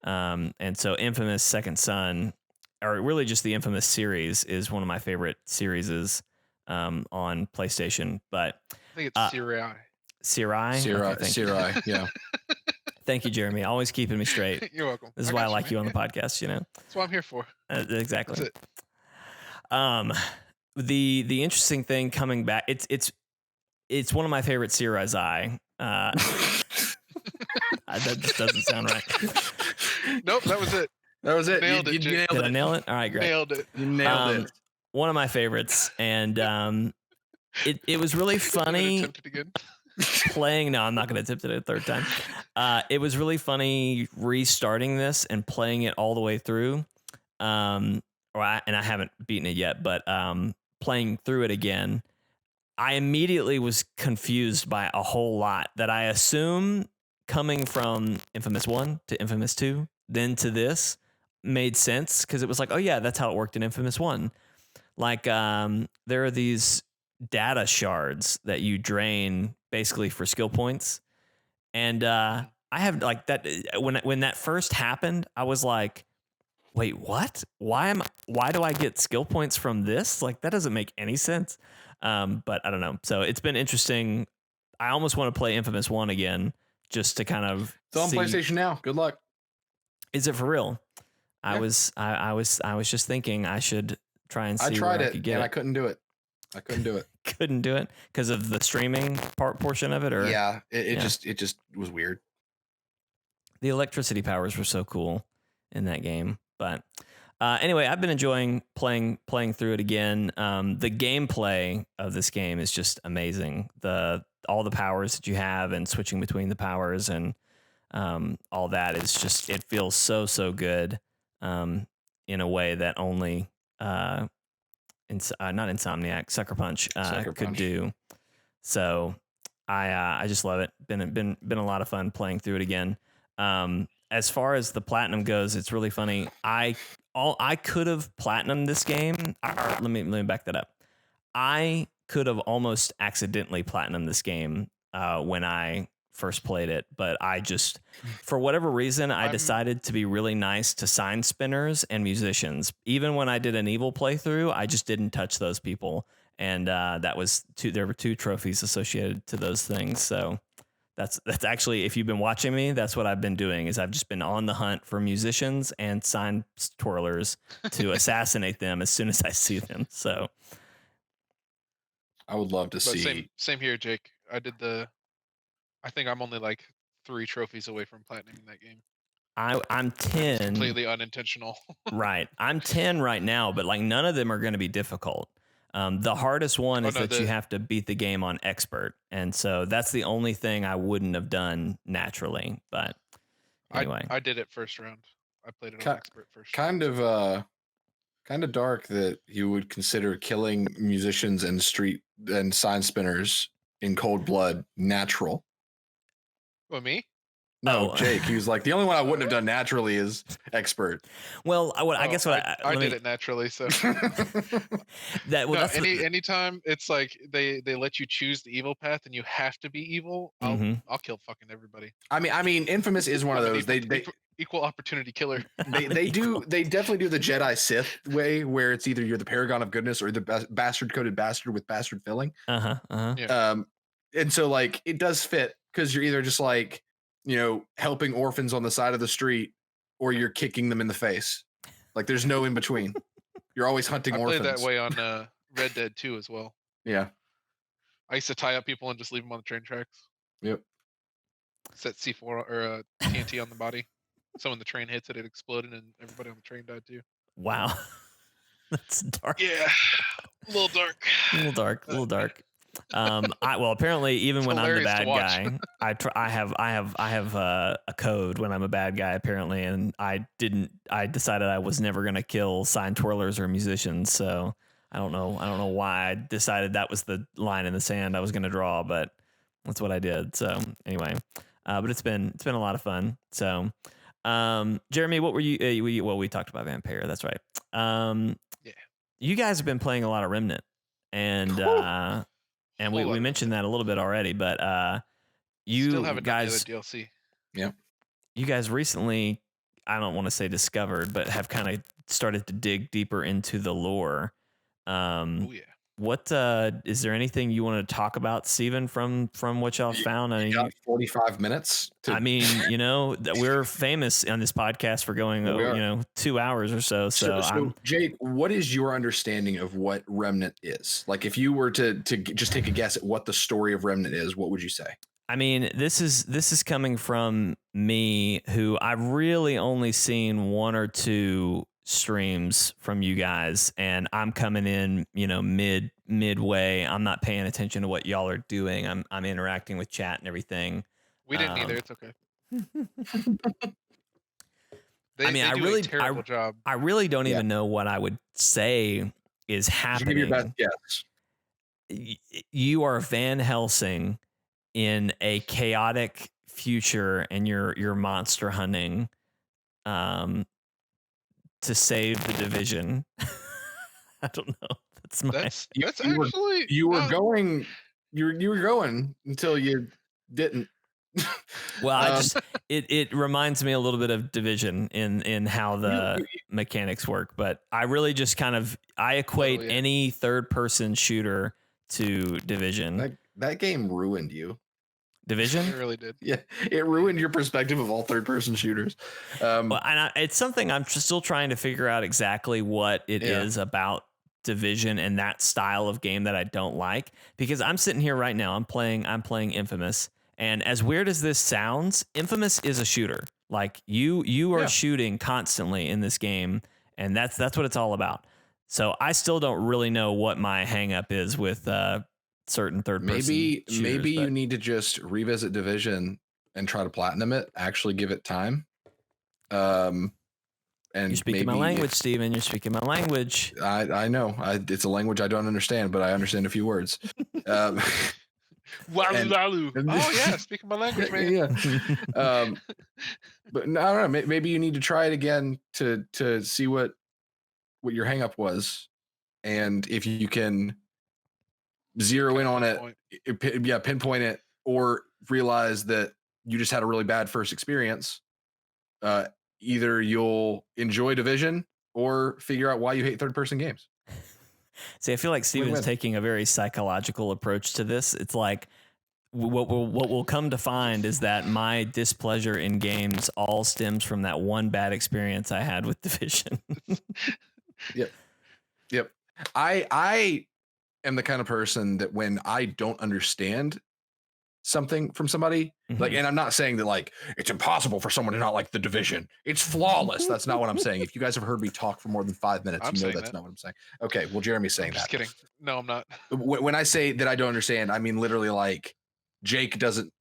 And so Infamous Second Son, or really just the Infamous series, is one of my favorite series on PlayStation. But I think it's Siri. Siri, yeah. Thank you, Jeremy. Always keeping me straight. You're welcome. This is why I like you on the podcast, That's what I'm here for. Exactly. That's it. The interesting thing coming back, it's one of my favorite series. That just doesn't sound right. Nope, that was it. That was it. Nailed it. Nailed Did it. I nail it? All right, great. Nailed it. You nailed it. One of my favorites, and it was really funny. Attempt it again. Playing. No, I'm not going to attempt it a third time. It was really funny restarting this and playing it all the way through. And I haven't beaten it yet, but playing through it again, I immediately was confused by a whole lot that I assume coming from Infamous 1 to Infamous 2, then to this made sense because it was like, oh yeah, that's how it worked in Infamous 1. Like there are these data shards that you drain basically for skill points. And I have like that when that first happened, I was like, wait, what? Why do I get skill points from this? Like that doesn't make any sense. But I don't know. So it's been interesting. I almost want to play Infamous 1 again just to kind of It's on PlayStation now. Good luck. Is it for real? Yeah. I was just thinking I should try and see. I tried where I could get and it. I couldn't do it. Couldn't do it because of the streaming portion of it, or yeah, it just was weird. The electricity powers were so cool in that game. But anyway, I've been enjoying playing through it again. The gameplay of this game is just amazing. All the powers that you have and switching between the powers and all that is just, it feels so good in a way that only not Insomniac, Sucker Punch could do. So I just love it. Been a lot of fun playing through it again. As far as the platinum goes, it's really funny. I could have platinumed this game. Let me back that up. I could have almost accidentally platinumed this game when I first played it, but I just, for whatever reason, I decided to be really nice to sign spinners and musicians. Even when I did an evil playthrough, I just didn't touch those people, and there were 2 trophies associated to those things. So that's actually, if you've been watching me, that's what I've been doing, is I've just been on the hunt for musicians and sign twirlers to assassinate them as soon as I see them. So I would love to see. Same here, Jake. I think I'm only like 3 trophies away from platinum in that game. I'm 10. It's completely unintentional. Right. I'm 10 right now, but like none of them are going to be difficult. The hardest one is that you have to beat the game on expert. And so that's the only thing I wouldn't have done naturally. But anyway. I did it first round. I played it on expert first. Kind of dark that you would consider killing musicians and sign spinners in cold blood natural. Well, me? No, Jake. He was like, the only one I wouldn't have done naturally is expert. Well, I guess what I did it naturally. So anytime it's like they let you choose the evil path and you have to be evil, I'll kill fucking everybody. I mean, Infamous is one of those. They equal opportunity killer. They definitely do the Jedi Sith way, where it's either you're the paragon of goodness or the bastard coated bastard with bastard filling. Yeah. And so like it does fit, because you're either just like, helping orphans on the side of the street, or you're kicking them in the face. Like there's no in between. You're always hunting orphans. I played that way on Red Dead 2 as well. Yeah. I used to tie up people and just leave them on the train tracks. Yep. Set C4 or TNT on the body. So when the train hits it exploded and everybody on the train died too. Wow. That's dark. Yeah. A little dark. A little dark. Apparently even when I'm the bad guy, I have a code when I'm a bad guy apparently, and I decided I was never going to kill sign twirlers or musicians. So I don't know why I decided that was the line in the sand I was going to draw, but that's what I did. So anyway, but it's been a lot of fun. So Jeremy, what were you we talked about Vampire, that's right. Yeah, you guys have been playing a lot of Remnant, and and we mentioned that a little bit already, but you still haven't guys done the DLC. Yeah, you guys recently, I don't want to say discovered, but have kind of started to dig deeper into the lore. Oh yeah. What is there anything you want to talk about, Steven, from what y'all found? I mean, got 45 minutes. We're famous on this podcast for going 2 hours or so. So Jake, what is your understanding of what Remnant is? Like, if you were to just take a guess at what the story of Remnant is, what would you say? I mean, this is coming from me, who I've really only seen 1 or 2 streams from you guys, and I'm coming in, midway. I'm not paying attention to what y'all are doing. I'm interacting with chat and everything. We didn't either. It's okay. I really terrible job. I really don't even know what I would say is happening. Give your best guess. you are Van Helsing in a chaotic future, and you're monster hunting to save the division. I don't know. That's That's you actually you were not- going you were going until you didn't. Well, it reminds me a little bit of Division in how the mechanics work, but I really just I equate any third person shooter to Division. That game ruined you. Division? It really did. Yeah, it ruined your perspective of all third person shooters. Well, and it's something I'm still trying to figure out exactly what it is about Division and that style of game that I don't like, because I'm sitting here right now, I'm playing Infamous, and as weird as this sounds, Infamous is a shooter. Like you are shooting constantly in this game, and that's what it's all about. So I still don't really know what my hang up is with certain third person shooters. Maybe you need to just revisit Division and try to platinum it, actually give it time. And you're speaking my language, Steven. You're speaking my language. I know. It's a language I don't understand, but I understand a few words. Walu. Oh yeah, speaking my language, man. Yeah. But no, I don't know. Maybe you need to try it again to see what your hang up was, and if you can zero in on it, pinpoint it, or realize that you just had a really bad first experience. Either you'll enjoy Division or figure out why you hate third person games. See, I feel like Steven's taking a very psychological approach to this. It's like what we'll come to find is that my displeasure in games all stems from that one bad experience I had with Division. Yep. I am the kind of person that when I don't understand something from somebody, like, and I'm not saying that like it's impossible for someone to not like the Division, it's flawless. That's not what I'm saying. If you guys have heard me talk for more than 5 minutes, you know that's not what I'm saying. Okay, well, Jeremy's saying that. Just kidding. No, I'm not. When I say that I don't understand, I mean literally like Jake doesn't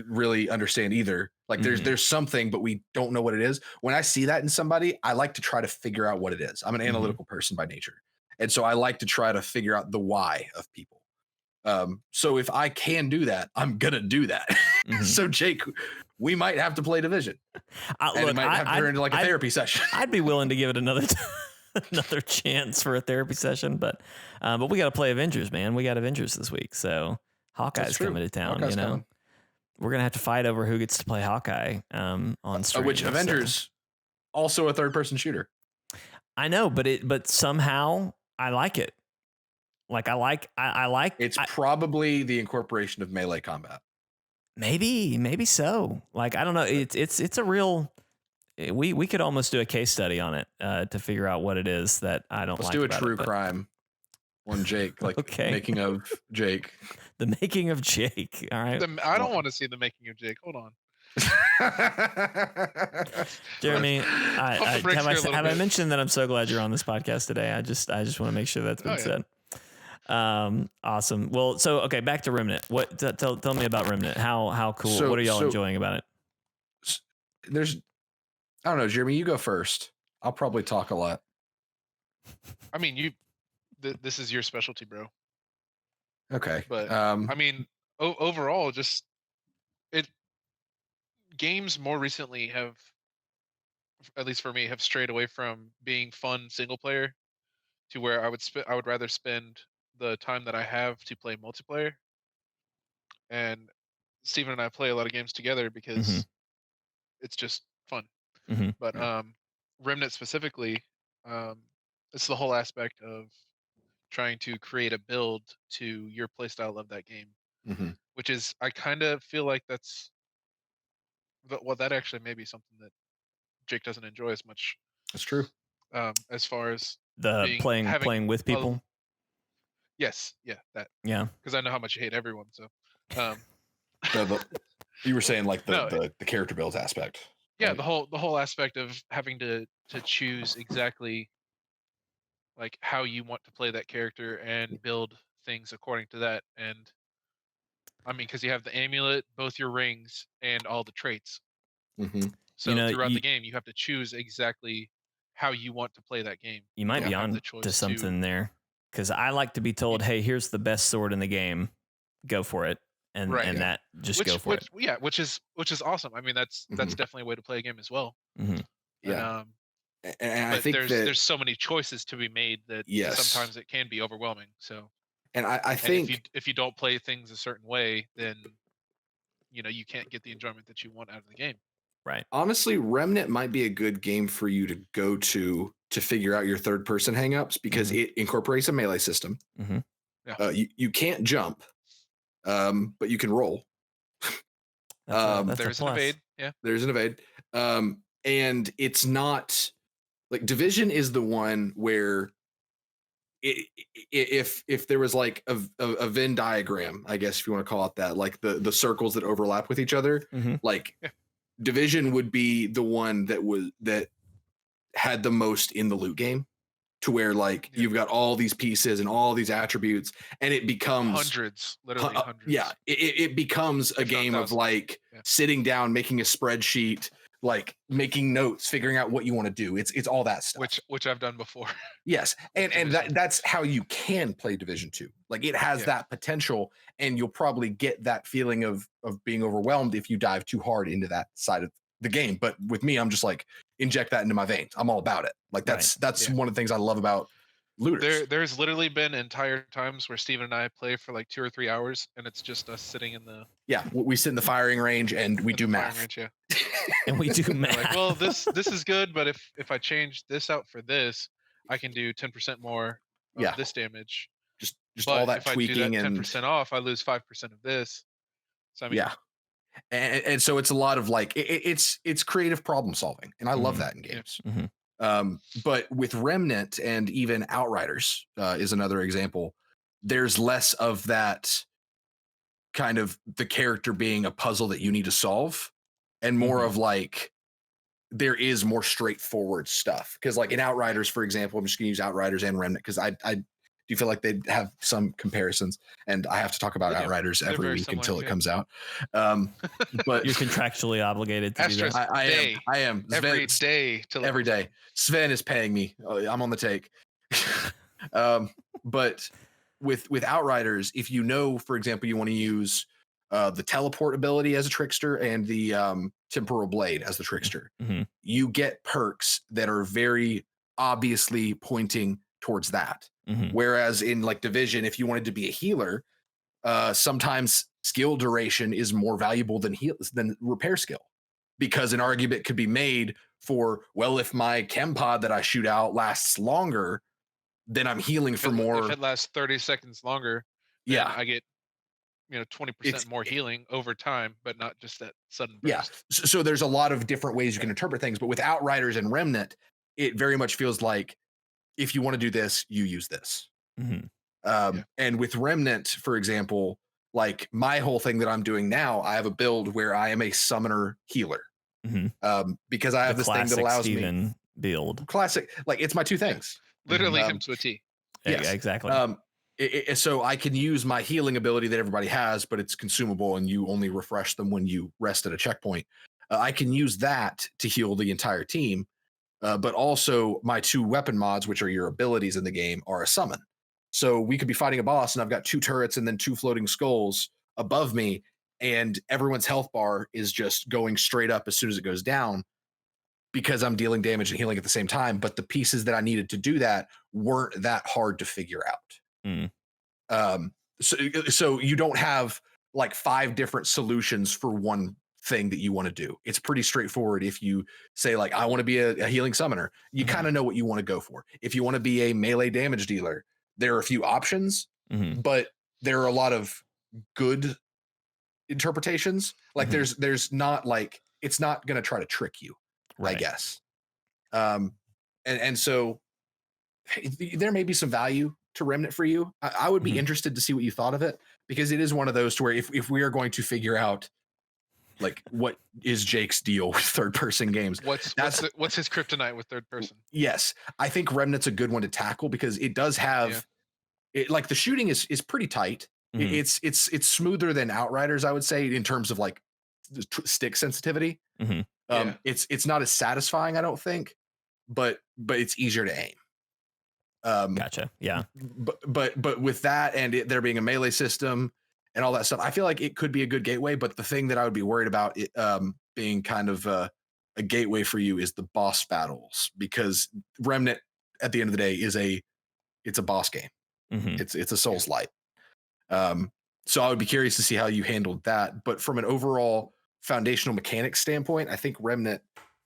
really understand either. Like there's something, but we don't know what it is. When I see that in somebody, I like to try to figure out what it is. I'm an analytical person by nature, and so I like to try to figure out the why of people. So if I can do that, I'm gonna do that. So Jake, we might have to play Division. It might have to turn into like a therapy session. I'd be willing to give it another chance for a therapy session, but we got to play Avengers, man. We got Avengers this week, so Hawkeye's coming to town. Hawkeye's coming. We're gonna have to fight over who gets to play Hawkeye on stream. Which Avengers also a third person shooter. I know, but somehow I like it. Like I like it's probably the incorporation of melee combat. Maybe so. Like I don't know. It's a real. We could almost do a case study on it to figure out what it is that I don't. Let's do a true crime on Jake. Like making of Jake. The making of Jake. All right. I don't want to see the making of Jake. Hold on. Jeremy, have I mentioned that I'm so glad you're on this podcast today? I just want to make sure that's been said. Awesome. Well, so okay, back to Remnant. What tell me about Remnant? How cool? What are y'all enjoying about it? I don't know, Jeremy. You go first. I'll probably talk a lot. I mean, this is your specialty, bro. Okay, but I mean, overall, just games more recently have, at least for me, have strayed away from being fun single player to where I would rather spend the time that I have to play multiplayer. And Steven and I play a lot of games together because it's just fun. But Remnant specifically, it's the whole aspect of trying to create a build to your playstyle of that game, which is, I kind of feel like that actually may be something that Jake doesn't enjoy as much. That's true. As far as the playing with people. Yes, yeah, that. Yeah, because I know how much you hate everyone. So, you were saying like the character build aspect. Yeah, right? the whole aspect of having to choose exactly like how you want to play that character and build things according to that. And I mean, because you have the amulet, both your rings, and all the traits. So throughout the game, you have to choose exactly how you want to play that game. You might be on to something there. because I like to be told, hey, here's the best sword in the game, go for it, and Right. that just go for it. Yeah, which is awesome. I mean, that's definitely a way to play a game as well. Yeah. And I but think there's so many choices to be made that sometimes it can be overwhelming. So, and I think if you don't play things a certain way, then you can't get the enjoyment that you want out of the game. Right. Honestly, Remnant might be a good game for you to go to figure out your third person hangups because it incorporates a melee system. Yeah. You can't jump, but you can roll. There's an evade. Yeah. There's an evade. And it's not like Division is the one where if there was like a Venn diagram, I guess if you want to call it that, like the circles that overlap with each other, like Division would be the one that had the most in the loot game, to where like you've got all these pieces and all these attributes, and it becomes literally hundreds. Yeah, it becomes a game of like sitting down, making a spreadsheet, like making notes, figuring out what you want to do. It's all that stuff. Which I've done before. Yes, and that's how you can play Division 2. Like it has that potential, and you'll probably get that feeling of being overwhelmed if you dive too hard into that side of the game. But with me, I'm just like, inject that into my veins. I'm all about it. Like that's one of the things I love about looters. There's literally been entire times where Steven and I play for like 2 or 3 hours, and it's just us sitting in the we sit in the firing range and we do math. Range, and we do math. Like, well, this is good, but if I change this out for this, I can do 10% more of this damage. Just all that tweaking, and 10% off, I lose 5% of this. So I mean, and so it's a lot of like it's creative problem solving, and I love that in games. But with Remnant and even Outriders is another example. There's less of that kind of the character being a puzzle that you need to solve, and more of like there is more straightforward stuff. Because like in Outriders, for example, I'm just going to use Outriders and Remnant because I do feel like they have some comparisons, and I have to talk about Outriders every week until it comes out. But you're contractually obligated to do that. I am every day. Every day. Sven is paying me. I'm on the take. But with Outriders, if you know, for example, you want to use the teleport ability as a trickster and the temporal blade as the trickster, you get perks that are very obviously pointing towards that. Whereas in like Division, if you wanted to be a healer, sometimes skill duration is more valuable than repair skill, because an argument could be made for, well, if my chem pod that I shoot out lasts longer, then I'm healing for more. If it lasts 30 seconds longer, I get 20% more healing over time, but not just that sudden burst. So there's a lot of different ways you can interpret things, but with Outriders and Remnant, it very much feels like if you want to do this, you use this. And with Remnant, for example, like my whole thing that I'm doing now, I have a build where I am a summoner healer. Because I have this thing that allows Steven build. Classic, like it's my two things. Literally him to a T. Yes. Yeah, exactly. So I can use my healing ability that everybody has, but it's consumable and you only refresh them when you rest at a checkpoint. I can use that to heal the entire team. But also my 2 weapon mods, which are your abilities in the game, are a summon. So we could be fighting a boss and I've got 2 turrets and then 2 floating skulls above me, and everyone's health bar is just going straight up as soon as it goes down because I'm dealing damage and healing at the same time. But the pieces that I needed to do that weren't that hard to figure out. So you don't have like 5 different solutions for one thing that you want to do. It's pretty straightforward. If you say like, I want to be a healing summoner, you kind of know what you want to go for. If you want to be a melee damage dealer, there are a few options, but there are a lot of good interpretations. Like there's not like, it's not going to try to trick you, I guess. And so there may be some value to Remnant for you. I would be interested to see what you thought of it, because it is one of those to where if we are going to figure out like what is Jake's deal with third person games, what's his kryptonite with third person? Yes, I think Remnant's a good one to tackle because it does have it, like the shooting is pretty tight. It's smoother than Outriders, I would say, in terms of like stick sensitivity. It's not as satisfying, I don't think, but it's easier to aim. Gotcha. Yeah. But with that and there being a melee system and all that stuff, I feel like it could be a good gateway. But the thing that I would be worried about it being kind of a gateway for you is the boss battles, because Remnant at the end of the day it's a boss game. Mm-hmm. It's a Souls light. So I would be curious to see how you handled that. But from an overall foundational mechanics standpoint, I think Remnant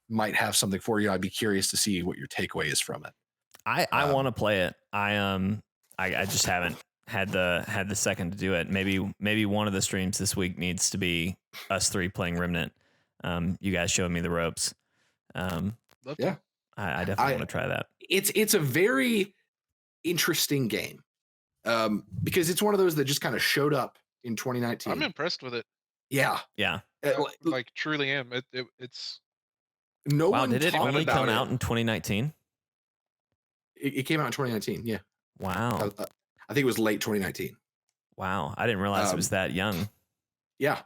might have something for you. I'd be curious to see what your takeaway is from it. I want to play it. I just haven't had the second to do it. Maybe one of the streams this week needs to be us three playing Remnant. You guys showing me the ropes. Yeah, I definitely want to try that. It's a very interesting game, because it's one of those that just kind of showed up in 2019. I'm impressed with it. Yeah. Like truly am. It's no wow. one Did it only come out in 2019? It came out in 2019. Yeah. Wow. I think it was late 2019. Wow. I didn't realize it was that young. Yeah.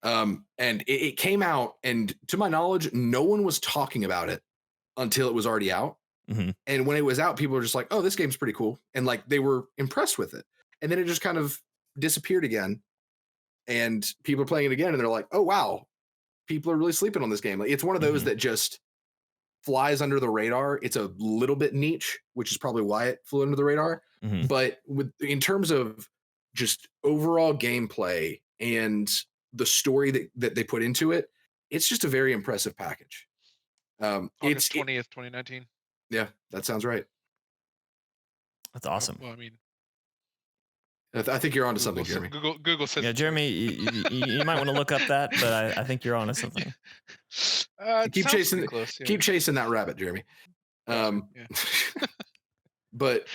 And it came out, and to my knowledge, no one was talking about it until it was already out. Mm-hmm. And when it was out, people were just like, "Oh, this game's pretty cool," and like they were impressed with it. And then it just kind of disappeared again, and people are playing it again, and they're like, "Oh wow, people are really sleeping on this game." Like, it's one of those that just flies under the radar. It's a little bit niche, which is probably why it flew under the radar. Mm-hmm. But in terms of just overall gameplay and the story that they put into it, it's just a very impressive package. August 20th, 2019. Yeah, that sounds right. That's awesome. Well, I mean, I think you're onto something, Jeremy. Google says. Yeah, Jeremy, you might want to look up that, but I think you're onto something. Keep chasing, close, yeah. keep chasing that rabbit, Jeremy. But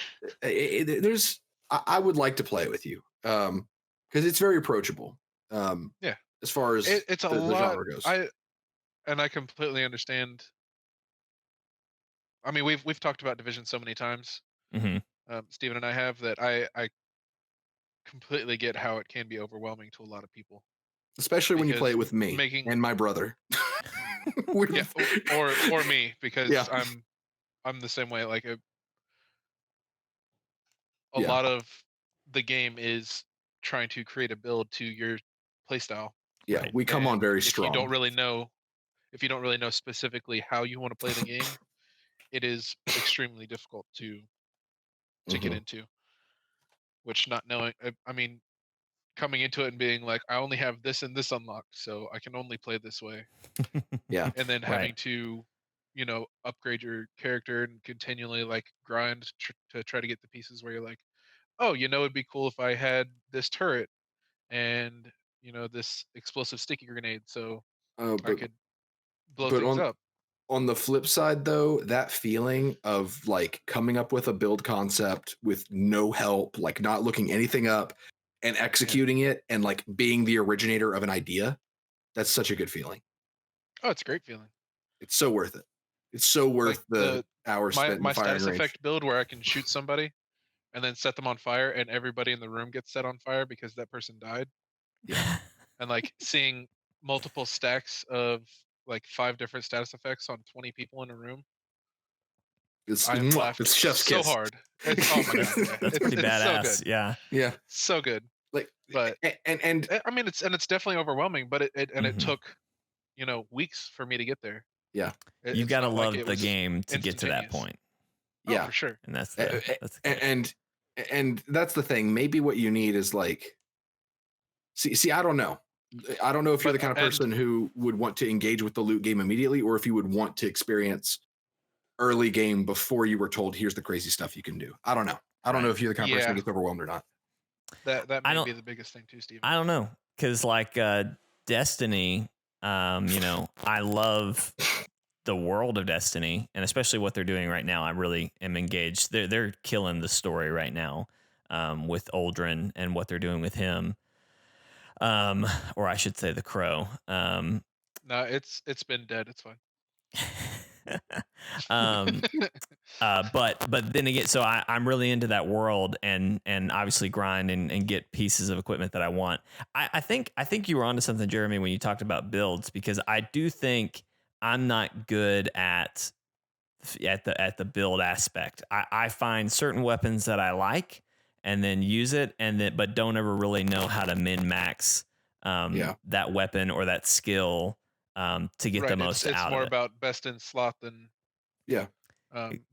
I would like to play it with you, because it's very approachable. Yeah, as far as it's a the lot. genre goes. I completely understand. I mean, we've talked about Division so many times. Mm-hmm. Steven and I have that. I completely get how it can be overwhelming to a lot of people, especially when you play it with me and my brother. Yeah, or me, because Yeah. I'm the same way. Like a lot of the game is trying to create a build to your playstyle. Yeah, Right. we come on very If strong. you don't really know specifically how you want to play the game, it is extremely difficult to get into. Which, not knowing, I mean, coming into it and being like, I only have this and this unlocked, so I can only play this way. Yeah. And then having to, upgrade your character and continually like grind to try to get the pieces where you're like, oh, it'd be cool if I had this turret and this explosive sticky grenade, so I could blow things up. On the flip side, though, that feeling of like coming up with a build concept with no help, like not looking anything up and executing it and like being the originator of an idea, that's such a good feeling. Oh, it's a great feeling. It's so worth it. It's so worth Like the hours spent my in firing status range. effect build where I can shoot somebody and then set them on fire, and everybody in the room gets set on fire because that person died. Yeah. And like seeing multiple stacks of like 5 different status effects on 20 people in a room. It's chef's so kiss. hard. It's, oh my god, That's pretty badass. So good. Yeah. So good. Like, but and I mean, it's definitely overwhelming, but it took weeks for me to get there. Yeah. You gotta love the game to get to that point. Yeah, for sure. And that's and that's the thing. Maybe what you need is like, see, I don't know. I don't know if you're the kind of person who would want to engage with the loot game immediately, or if you would want to experience early game before you were told, here's the crazy stuff you can do. I don't know. I don't know if you're the kind of person who gets overwhelmed or not. That may be the biggest thing too, Steven. I don't know. Cause like Destiny, I love the world of Destiny, and especially what they're doing right now. I really am engaged. They're killing the story right now, with Aldrin and what they're doing with him. Or I should say the Crow. No, it's been dead. It's fine. But then again, so I'm really into that world and obviously grind and get pieces of equipment that I want. I think you were onto something, Jeremy, when you talked about builds, because I do think I'm not good at at the build aspect. I find certain weapons that I like and then use it, but don't ever really know how to min max that weapon or that skill to get the most out of it. It's more about best in slot than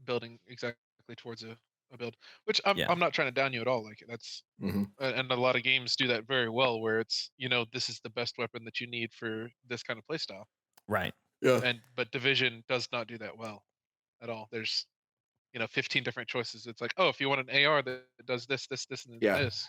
building exactly towards a build. Which I'm not trying to down you at all. Like that's and a lot of games do that very well, where it's this is the best weapon that you need for this kind of playstyle. Right. Yeah. But Division does not do that well at all. There's 15 different choices. It's like, oh, if you want an AR that does this, and this,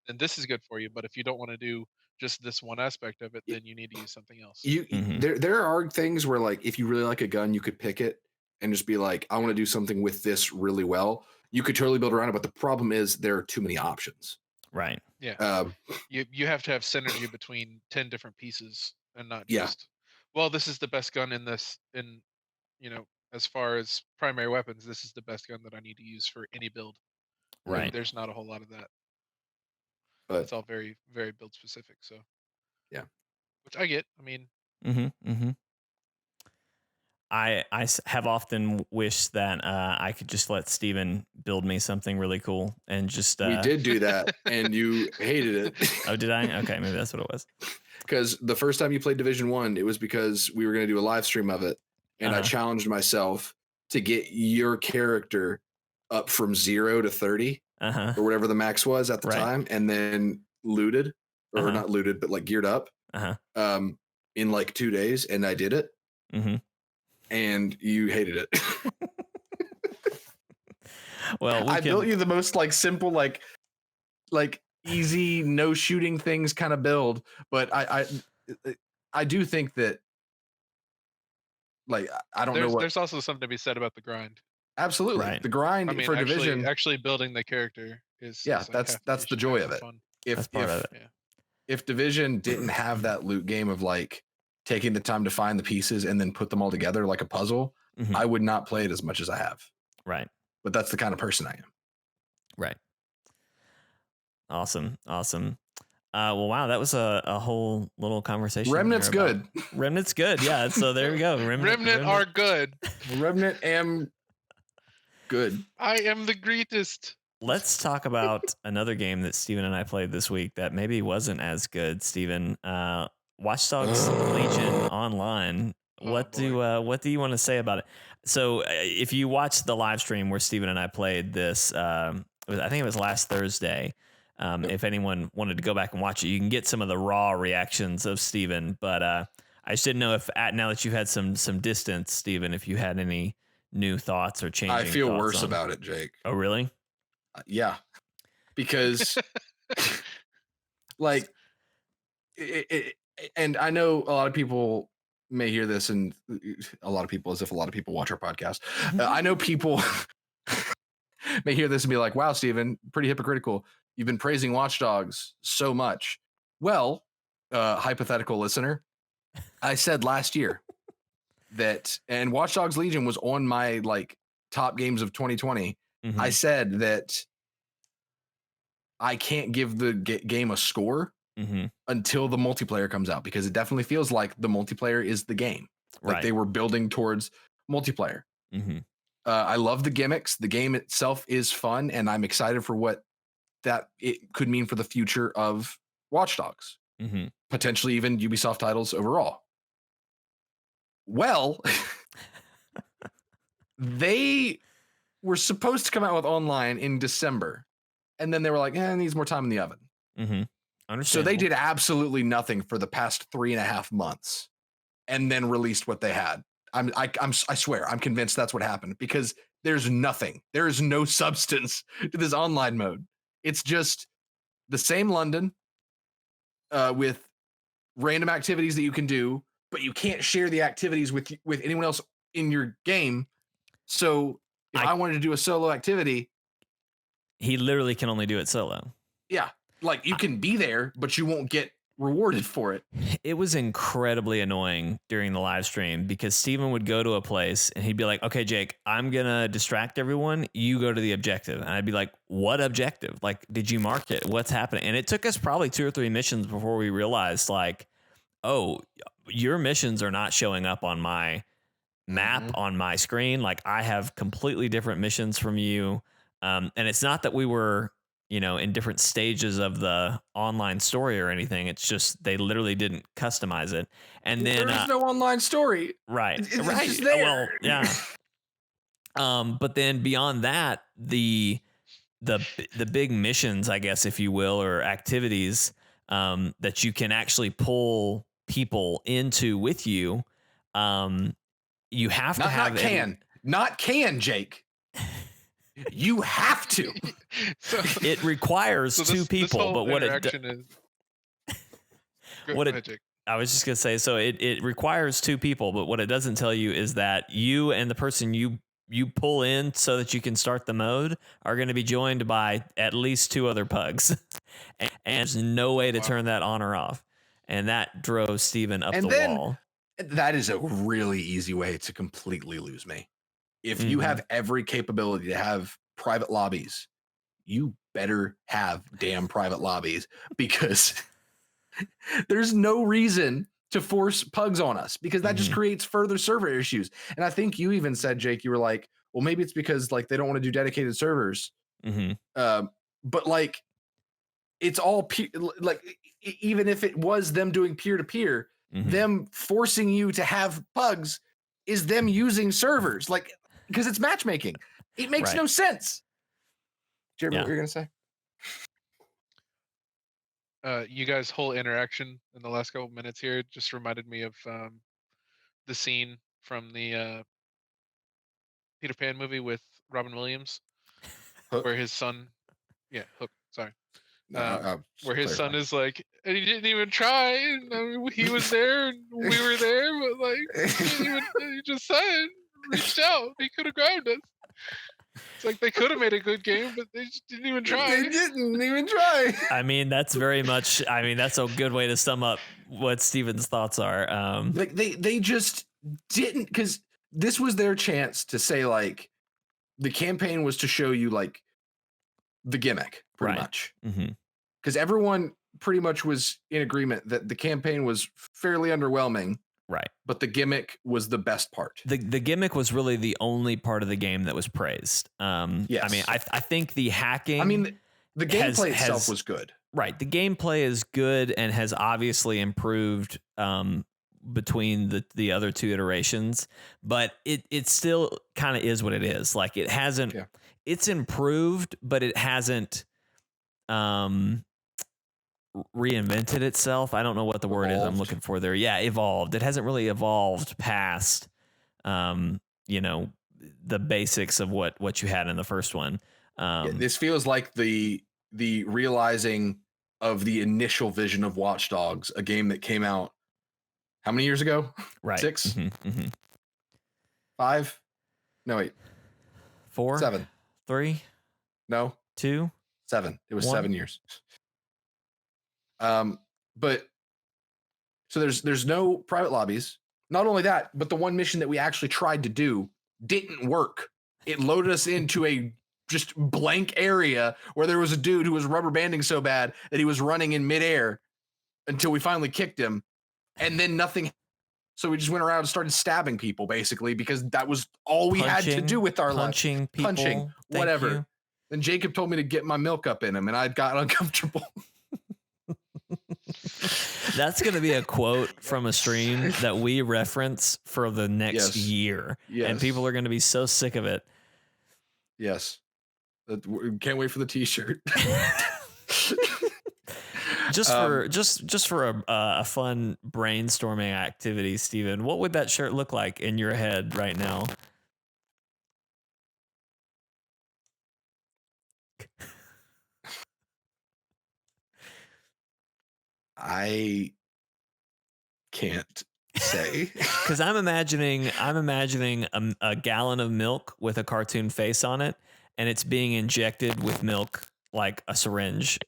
then this is good for you. But if you don't want to do just this one aspect of it, then you need to use something else. There are things where, like, if you really like a gun, you could pick it and just be like, I want to do something with this really well. You could totally build around it, but the problem is there are too many options. Right. Yeah. You have to have synergy between 10 different pieces and not just, well, this is the best gun in this, as far as primary weapons, this is the best gun that I need to use for any build. Right. There's not a whole lot of that. But it's all very, very build specific. So which I get. I mean, I have often wished that I could just let Steven build me something really cool and just we did do that and you hated it. Oh, did I? Okay, maybe that's what it was. Because the first time you played Division 1, it was because we were going to do a live stream of it, and I challenged myself to get your character up from 0 to 30 or whatever the max was at the time, and then looted or not looted, but like geared up in like 2 days, and I did it. And you hated it. Well, I built you the most like simple, like easy, no shooting things kind of build, but I do think that, like, I don't know what. There's also something to be said about the grind. Absolutely, the grind for Division. Actually building the character is that's the joy of it. Fun. That's part of it. If Division didn't have that loot game of like taking the time to find the pieces and then put them all together like a puzzle, I would not play it as much as I have. Right. But that's the kind of person I am. Right. Awesome. Well, wow, that was a whole little conversation. Remnant's good. Remnant's good. Yeah. So there we go. Remnant are good. Remnant am good. I am the greatest. Let's talk about another game that Steven and I played this week that maybe wasn't as good, Steven. Watchdogs Legion Online. What do you want to say about it? So if you watched the live stream where Steven and I played this, I think it was last Thursday. If anyone wanted to go back and watch it, you can get some of the raw reactions of Steven. But I just didn't know if now that you've had some distance, Steven, if you had any new thoughts or changes. I feel worse about it, Jake. Oh, really? Yeah, because like and I know a lot of people may hear this, and a lot of people, as if a lot of people watch our podcast. I know people may hear this and be like, wow, Steven, pretty hypocritical. You've been praising Watchdogs so much. Well, hypothetical listener, I said last year that, and Watchdogs Legion was on my like top games of 2020. I said that I can't give the game a score until the multiplayer comes out, because it definitely feels like the multiplayer is the game. Like they were building towards multiplayer. I love the gimmicks. The game itself is fun, and I'm excited for what that it could mean for the future of Watchdogs. Potentially even Ubisoft titles overall. Well, they were supposed to come out with online in December, and then they were like, it needs more time in the oven. So they did absolutely nothing for the past 3.5 months and then released what they had. I swear, I'm convinced that's what happened, because there's nothing. There is no substance to this online mode. It's just the same London with random activities that you can do, but you can't share the activities with anyone else in your game. So if I wanted to do a solo activity, he literally can only do it solo. Yeah. Like you can be there, but you won't get rewarded for it. It was incredibly annoying during the live stream, because Steven would go to a place and he'd be like, okay, Jake, I'm going to distract everyone. You go to the objective. And I'd be like, what objective? Like, did you mark it? What's happening? And it took us probably 2 or 3 missions before we realized, like, oh, your missions are not showing up on my map on my screen. Like I have completely different missions from you. And it's not that we were, in different stages of the online story or anything. It's just they literally didn't customize it. And then there's no online story. Right. It's Right. just there. Well, yeah. But then beyond that, the big missions, I guess, if you will, or activities that you can actually pull people into with you. You have to have not can, Jake. You have to. So, it requires two people, but what it is. I was just gonna say, so it requires two people, but what it doesn't tell you is that you and the person you pull in so that you can start the mode are going to be joined by at least two other pugs, and there's no way to turn that on or off, and that drove Steven up the wall. That is a really easy way to completely lose me. If you have every capability to have private lobbies, you better have damn private lobbies, because there's no reason to force pugs on us, because that just creates further server issues. And I think you even said, Jake, you were like, well, maybe it's because like they don't want to do dedicated servers. But like it's all like even if it was them doing peer-to-peer, them forcing you to have pugs is them using servers, like, because it's matchmaking. It makes no sense. Jeremy, what were you gonna say? You guys' whole interaction in the last couple minutes here just reminded me of the scene from the Peter Pan movie with Robin Williams, where his son, Hook, sorry, where his son is like, and he didn't even try. And, I mean, he was there, and we were there, but like, he just said, reached out, he could have grabbed us. It's like they could have made a good game, but they just didn't even try. They didn't even try. I mean, that's very much. I mean, that's a good way to sum up what Steven's thoughts are. Like they just didn't, because this was their chance to say, like, the campaign was to show you like the gimmick, pretty much, because everyone pretty much was in agreement that the campaign was fairly underwhelming. Right. But the gimmick was the best part. The gimmick was really the only part of the game that was praised. Yes. I mean, I think the hacking. I mean, the gameplay itself was good. Right. The gameplay is good and has obviously improved between the other two iterations, but it still kind of is what it is. Like it hasn't. Yeah. It's improved, but it hasn't reinvented itself. I don't know what the word is I'm looking for there. Yeah, evolved. It hasn't really evolved past the basics of what you had in the first one. This feels like the realizing of the initial vision of Watchdogs, a game that came out how many years ago? Right. 6? 5? No, wait. 4? 7? 3? No. 2? 7. It was 1? 7 years. But so there's no private lobbies. Not only that, but the one mission that we actually tried to do didn't work. It loaded us into a just blank area where there was a dude who was rubber banding so bad that he was running in midair until we finally kicked him, and then nothing. So we just went around and started stabbing people, basically, because that was all we had to do with our life. Punching, whatever. Then Jacob told me to get my milk up in him, and I got uncomfortable. That's going to be a quote from a stream that we reference for the next year. Yes. And people are going to be so sick of it. Yes. Can't wait for the t-shirt. just for a fun brainstorming activity, Steven, what would that shirt look like in your head right now? I can't say, because I'm imagining a gallon of milk with a cartoon face on it, and it's being injected with milk like a syringe,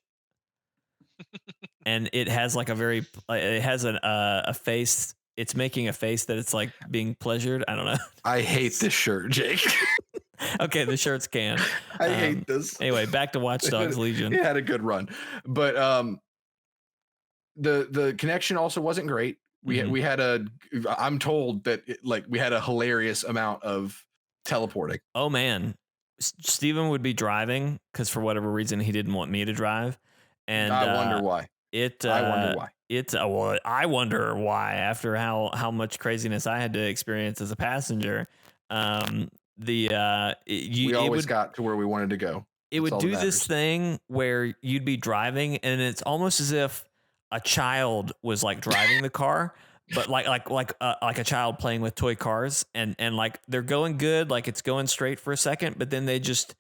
and it has like a face. It's making a face that it's like being pleasured. I don't know. I hate this shirt, Jake. Okay, the shirts can. I hate this. Anyway, back to Watchdogs Legion. It had a good run, but the connection also wasn't great. We had I'm told that we had a hilarious amount of teleporting. Oh man, Steven would be driving because for whatever reason he didn't want me to drive, and I wonder why. I wonder why after how much craziness I had to experience as a passenger. We always got to where we wanted to go. It would do this thing where you'd be driving and it's almost as if a child was like driving the car, but like a child playing with toy cars, and like they're going good, like it's going straight for a second, but then they just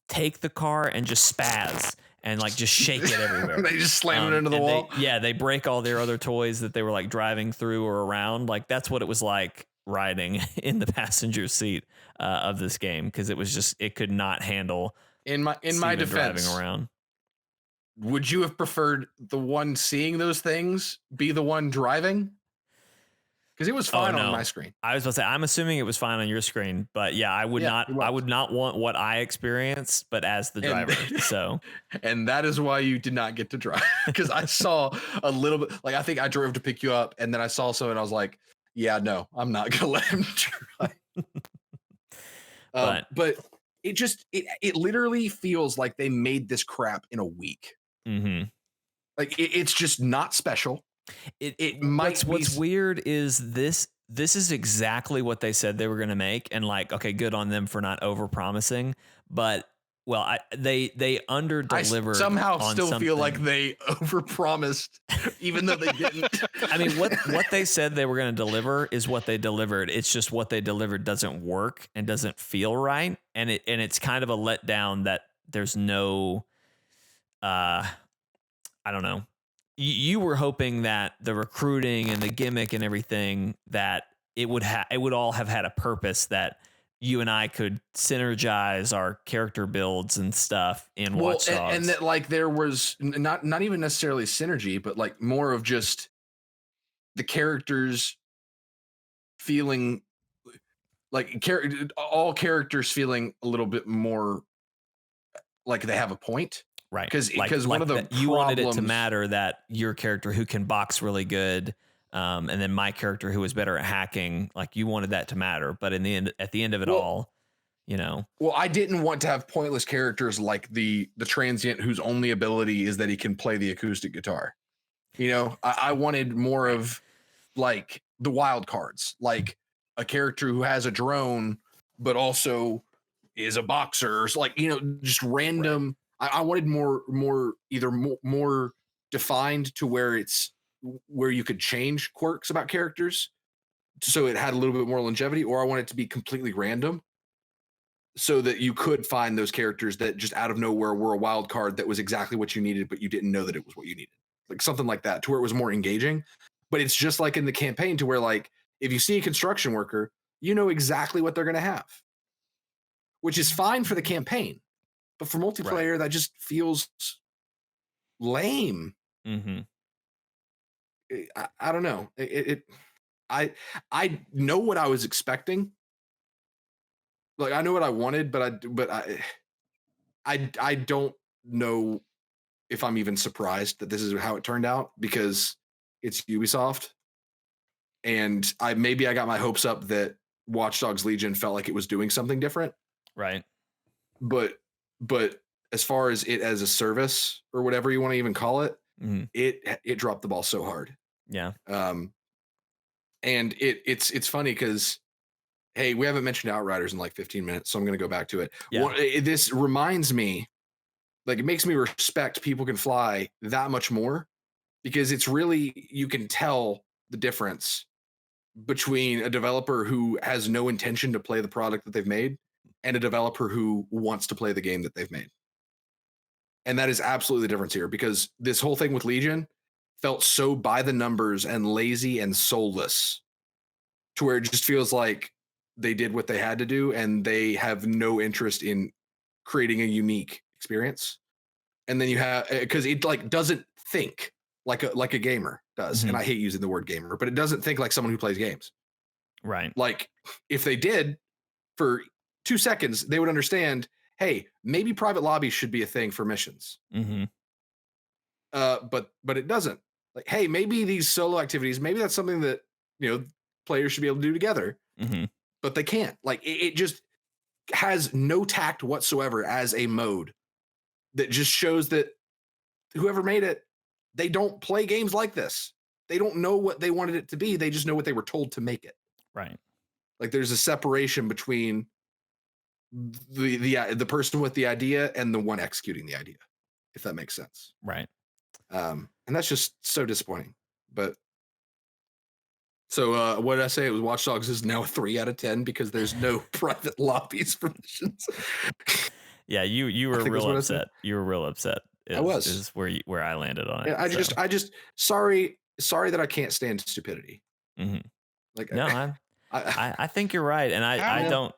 take the car and just spaz and like just shake it everywhere. They just slam it into the wall. They break all their other toys that they were like driving through or around. Like that's what it was like riding in the passenger seat of this game, because it was just, it could not handle in my defense driving around. Would you have preferred the one seeing those things be the one driving? Because it was fine on my screen. I was about to say, I'm assuming it was fine on your screen, but yeah, I would not want what I experienced, but as the driver. So, and that is why you did not get to drive, because I saw a little bit, like I think I drove to pick you up, and then I saw so, and I was like, yeah, no, I'm not gonna let him drive. But it literally feels like they made this crap in a week. Mm-hmm. Like it's just not special. What's weird is this is exactly what they said they were going to make, and like, okay, good on them for not over promising, but they under delivered. I somehow still feel like they over promised, even though they didn't. I mean, what they said they were going to deliver is what they delivered. It's just what they delivered doesn't work and doesn't feel right, and it's kind of a letdown that there's no, I don't know. You were hoping that the recruiting and the gimmick and everything, that it would all have had a purpose, that you and I could synergize our character builds and stuff in Watchdog, and that like there was not even necessarily synergy, but like more of just the characters feeling like all characters feeling a little bit more like they have a point. Right. Because one of the you wanted it to matter that your character who can box really good, and then my character who is better at hacking, like you wanted that to matter. But at the end of it all, you know. Well, I didn't want to have pointless characters like the transient whose only ability is that he can play the acoustic guitar. You know, I wanted more of like the wild cards, like a character who has a drone, but also is a boxer, like, you know, just random. Right. I wanted more defined to where you could change quirks about characters, so it had a little bit more longevity, or I want it to be completely random so that you could find those characters that just out of nowhere were a wild card that was exactly what you needed, but you didn't know that it was what you needed. Like something like that, to where it was more engaging. But it's just like in the campaign, to where like if you see a construction worker, you know exactly what they're going to have, which is fine for the campaign. But for multiplayer, right, that just feels lame. Mm-hmm. I don't know. I know what I was expecting. Like I know what I wanted, but I don't know if I'm even surprised that this is how it turned out, because it's Ubisoft, and I got my hopes up that Watch Dogs Legion felt like it was doing something different. Right. But as far as it as a service or whatever you want to even call it, mm-hmm, it dropped the ball so hard. Yeah. And it's funny because, hey, we haven't mentioned Outriders in like 15 minutes, so I'm going to go back to it. Yeah. This reminds me, like, it makes me respect People Can Fly that much more, because it's really, you can tell the difference between a developer who has no intention to play the product that they've made and a developer who wants to play the game that they've made. And that is absolutely the difference here, because this whole thing with Legion felt so by the numbers and lazy and soulless, to where it just feels like they did what they had to do and they have no interest in creating a unique experience. And then you have, because it like doesn't think like a gamer does. Mm-hmm. And I hate using the word gamer, but it doesn't think like someone who plays games. Right. Like if they did, for 2 seconds, they would understand, hey, maybe private lobbies should be a thing for missions. Mm-hmm. But it doesn't. Like, hey, maybe these solo activities, maybe that's something that, players should be able to do together, but they can't. Like, it just has no tact whatsoever as a mode that just shows that whoever made it, they don't play games like this. They don't know what they wanted it to be. They just know what they were told to make it. Right. Like, there's a separation between the person with the idea and the one executing the idea, if that makes sense. Right. And that's just so disappointing. But so what did I say? It was Watch Dogs is now a 3 out of 10 because there's no private lobbies for missions. Yeah, you were real upset. You were real upset. I was. Is where I landed on it. I just sorry that I can't stand stupidity. Like, no, I think you're right, and I don't,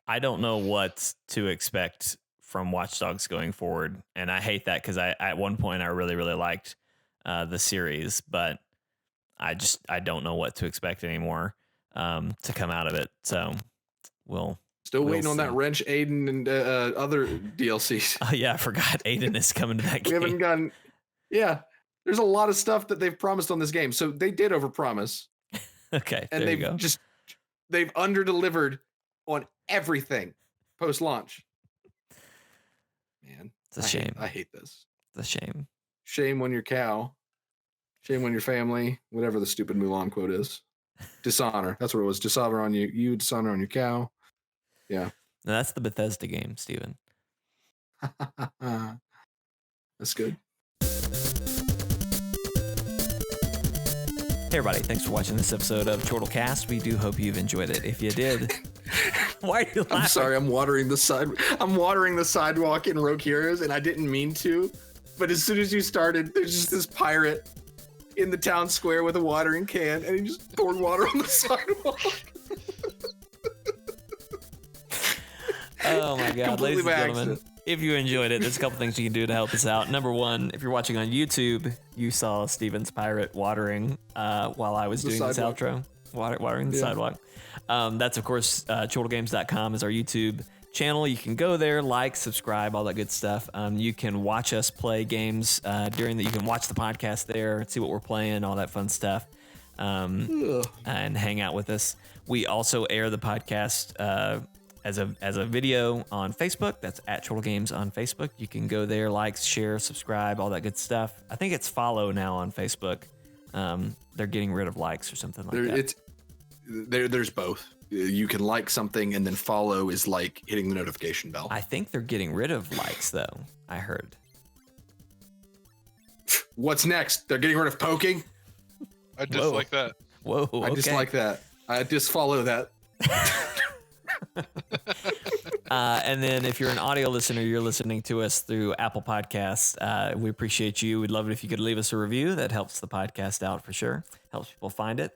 I don't know what to expect from Watch Dogs going forward, and I hate that because at one point I really liked the series, but I don't know what to expect anymore to come out of it. So we'll waiting on that Wrench, Aiden, and other DLCs. Oh yeah, I forgot Aiden is coming to that game. We haven't gotten. Yeah, there's a lot of stuff that they've promised on this game, so they did overpromise. Okay, and they've underdelivered on everything post launch. Man, it's a shame. I hate this. It's a shame. Shame on your cow. Shame on your family. Whatever the stupid Mulan quote is. Dishonor. That's what it was. Dishonor on you. Dishonor on your cow. Yeah. No, that's the Bethesda game, Steven. That's good. Hey everybody, thanks for watching this episode of Chortle Cast. We do hope you've enjoyed it. If you did, why are you laughing? I'm sorry, I'm watering the sidewalk in Rogue Heroes, and I didn't mean to. But as soon as you started, there's just this pirate in the town square with a watering can, and he just poured water on the sidewalk. Oh my God, ladies and gentlemen. If you enjoyed it, there's a couple things you can do to help us out. Number one, if you're watching on YouTube, you saw Steven's pirate watering while I was doing this outro. Watering the sidewalk. That's, of course, chortlegames.com is our YouTube channel. You can go there, like, subscribe, all that good stuff. You can watch us play games you can watch the podcast there, see what we're playing, all that fun stuff, and hang out with us. We also air the podcast as a video on Facebook. That's at Chortle Games on Facebook. You can go there, like, share, subscribe, all that good stuff. I think it's follow now on Facebook. They're getting rid of likes or something like that. There's both. You can like something and then follow is like hitting the notification bell. I think they're getting rid of likes though. I heard. What's next? They're getting rid of poking? I dislike that. Whoa. I dislike that. I just follow that. And then if you're an audio listener, you're listening to us through Apple Podcasts. We appreciate you. We'd love it if you could leave us a review. That helps the podcast out for sure. Helps people find it.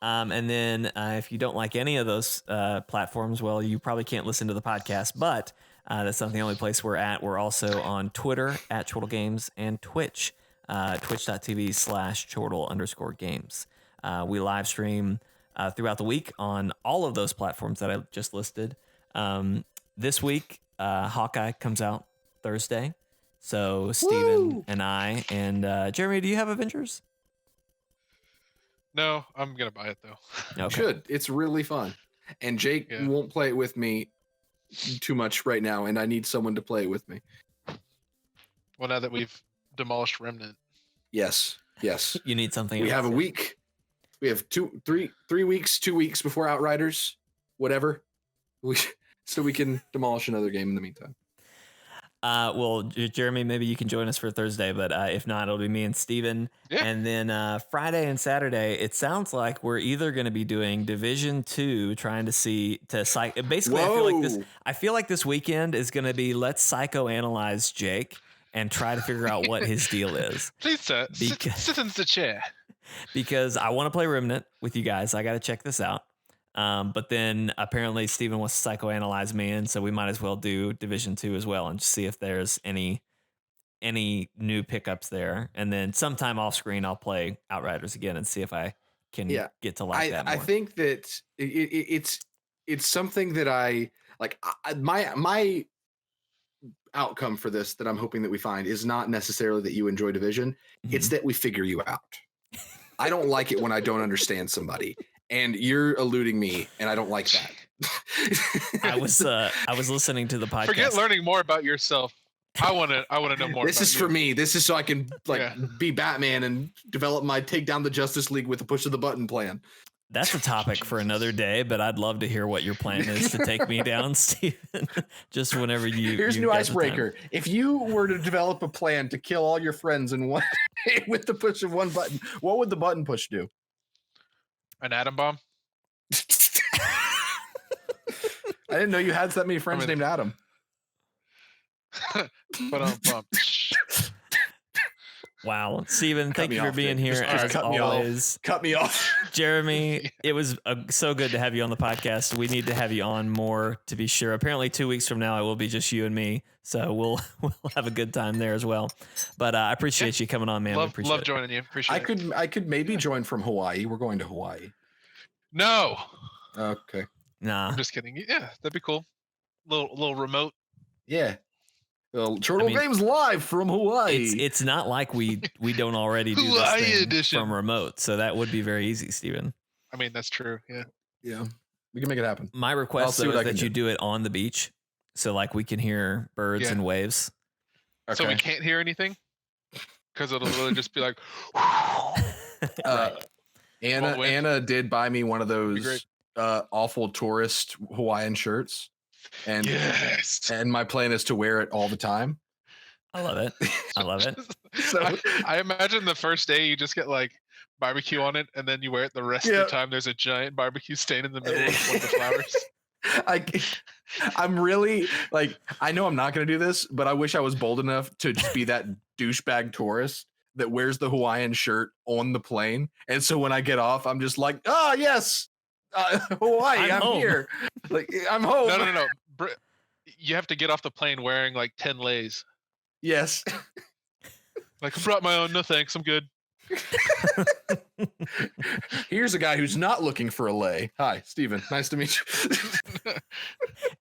And then if you don't like any of those platforms, well, you probably can't listen to the podcast, but that's not the only place we're at. We're also on Twitter at Chortle Games and Twitch, twitch.tv/Chortle_games. We live stream throughout the week on all of those platforms that I just listed. This week, Hawkeye comes out Thursday. So Steven and I and Jeremy, do you have Avengers? No, I'm going to buy it though. Okay. Should. It's really fun. And Jake won't play it with me too much right now, and I need someone to play it with me. Well, now that we've demolished Remnant. Yes. You need something We else. have a week. We have 2 weeks before Outriders, whatever. So we can demolish another game in the meantime. Well, Jeremy, maybe you can join us for Thursday, but if not, it'll be me and Steven. Yeah. And then Friday and Saturday, it sounds like we're either going to be doing Division 2, trying to basically, I feel like this weekend is going to be let's psychoanalyze Jake and try to figure out what his deal is. Please, sir, sit in the chair. Because I want to play Remnant with you guys. I got to check this out. But then apparently Steven wants to psychoanalyze me, and so we might as well do Division 2 as well and just see if there's any new pickups there. And then sometime off screen I'll play Outriders again and see if I can get to like that more. I think that it's something that I like. My outcome for this that I'm hoping that we find is not necessarily that you enjoy Division. It's that we figure you out. I don't like it when I don't understand somebody, and you're eluding me, and I don't like that. I was listening to the podcast. Forget learning more about yourself. I want to know more. This about is you. for me. This is so I can be Batman and develop my take down the Justice League with a push of the button plan. That's a topic for another day, but I'd love to hear what your plan is to take me down, Steven. Just whenever you. Here's new icebreaker. If you were to develop a plan to kill all your friends in one with the push of one button, what would the button push do? An atom bomb. I didn't know you had that many friends named Adam. But wow, Steven, thank you for being here as always. Cut me off. Jeremy, it was so good to have you on the podcast. We need to have you on more to be sure. Apparently 2 weeks from now, it will be just you and me. So we'll have a good time there as well. But I appreciate you coming on, man. Love joining you. Appreciate it. I could maybe join from Hawaii. We're going to Hawaii. No. Okay. Nah. I'm just kidding. Yeah, that'd be cool. Little remote. Yeah. Chortle Games live from Hawaii. It's not like we don't already do Hawaii this thing edition from remote, so that would be very easy, Steven. I mean, that's true. Yeah. We can make it happen. My request though is that you do it on the beach, so like we can hear birds and waves. Okay. So we can't hear anything because it'll really just be like. Right. Anna did buy me one of those awful tourist Hawaiian shirts. And yes, and my plan is to wear it all the time. I love it. So I imagine the first day you just get like barbecue on it, and then you wear it the rest of the time. There's a giant barbecue stain in the middle of one of the flowers. I'm really like, I know I'm not going to do this, but I wish I was bold enough to just be that douchebag tourist that wears the Hawaiian shirt on the plane. And so when I get off, I'm just like, yes. Hawaii, I'm here. Like I'm home. No. You have to get off the plane wearing like 10 lays. Yes. Like I brought my own. No thanks, I'm good. Here's a guy who's not looking for a lay. Hi, Steven. Nice to meet you.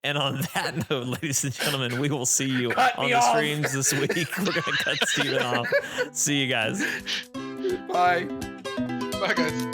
And on that note, ladies and gentlemen, we will see you on the streams this week. We're gonna cut Steven off. See you guys. Bye. Bye, guys.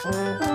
Bye.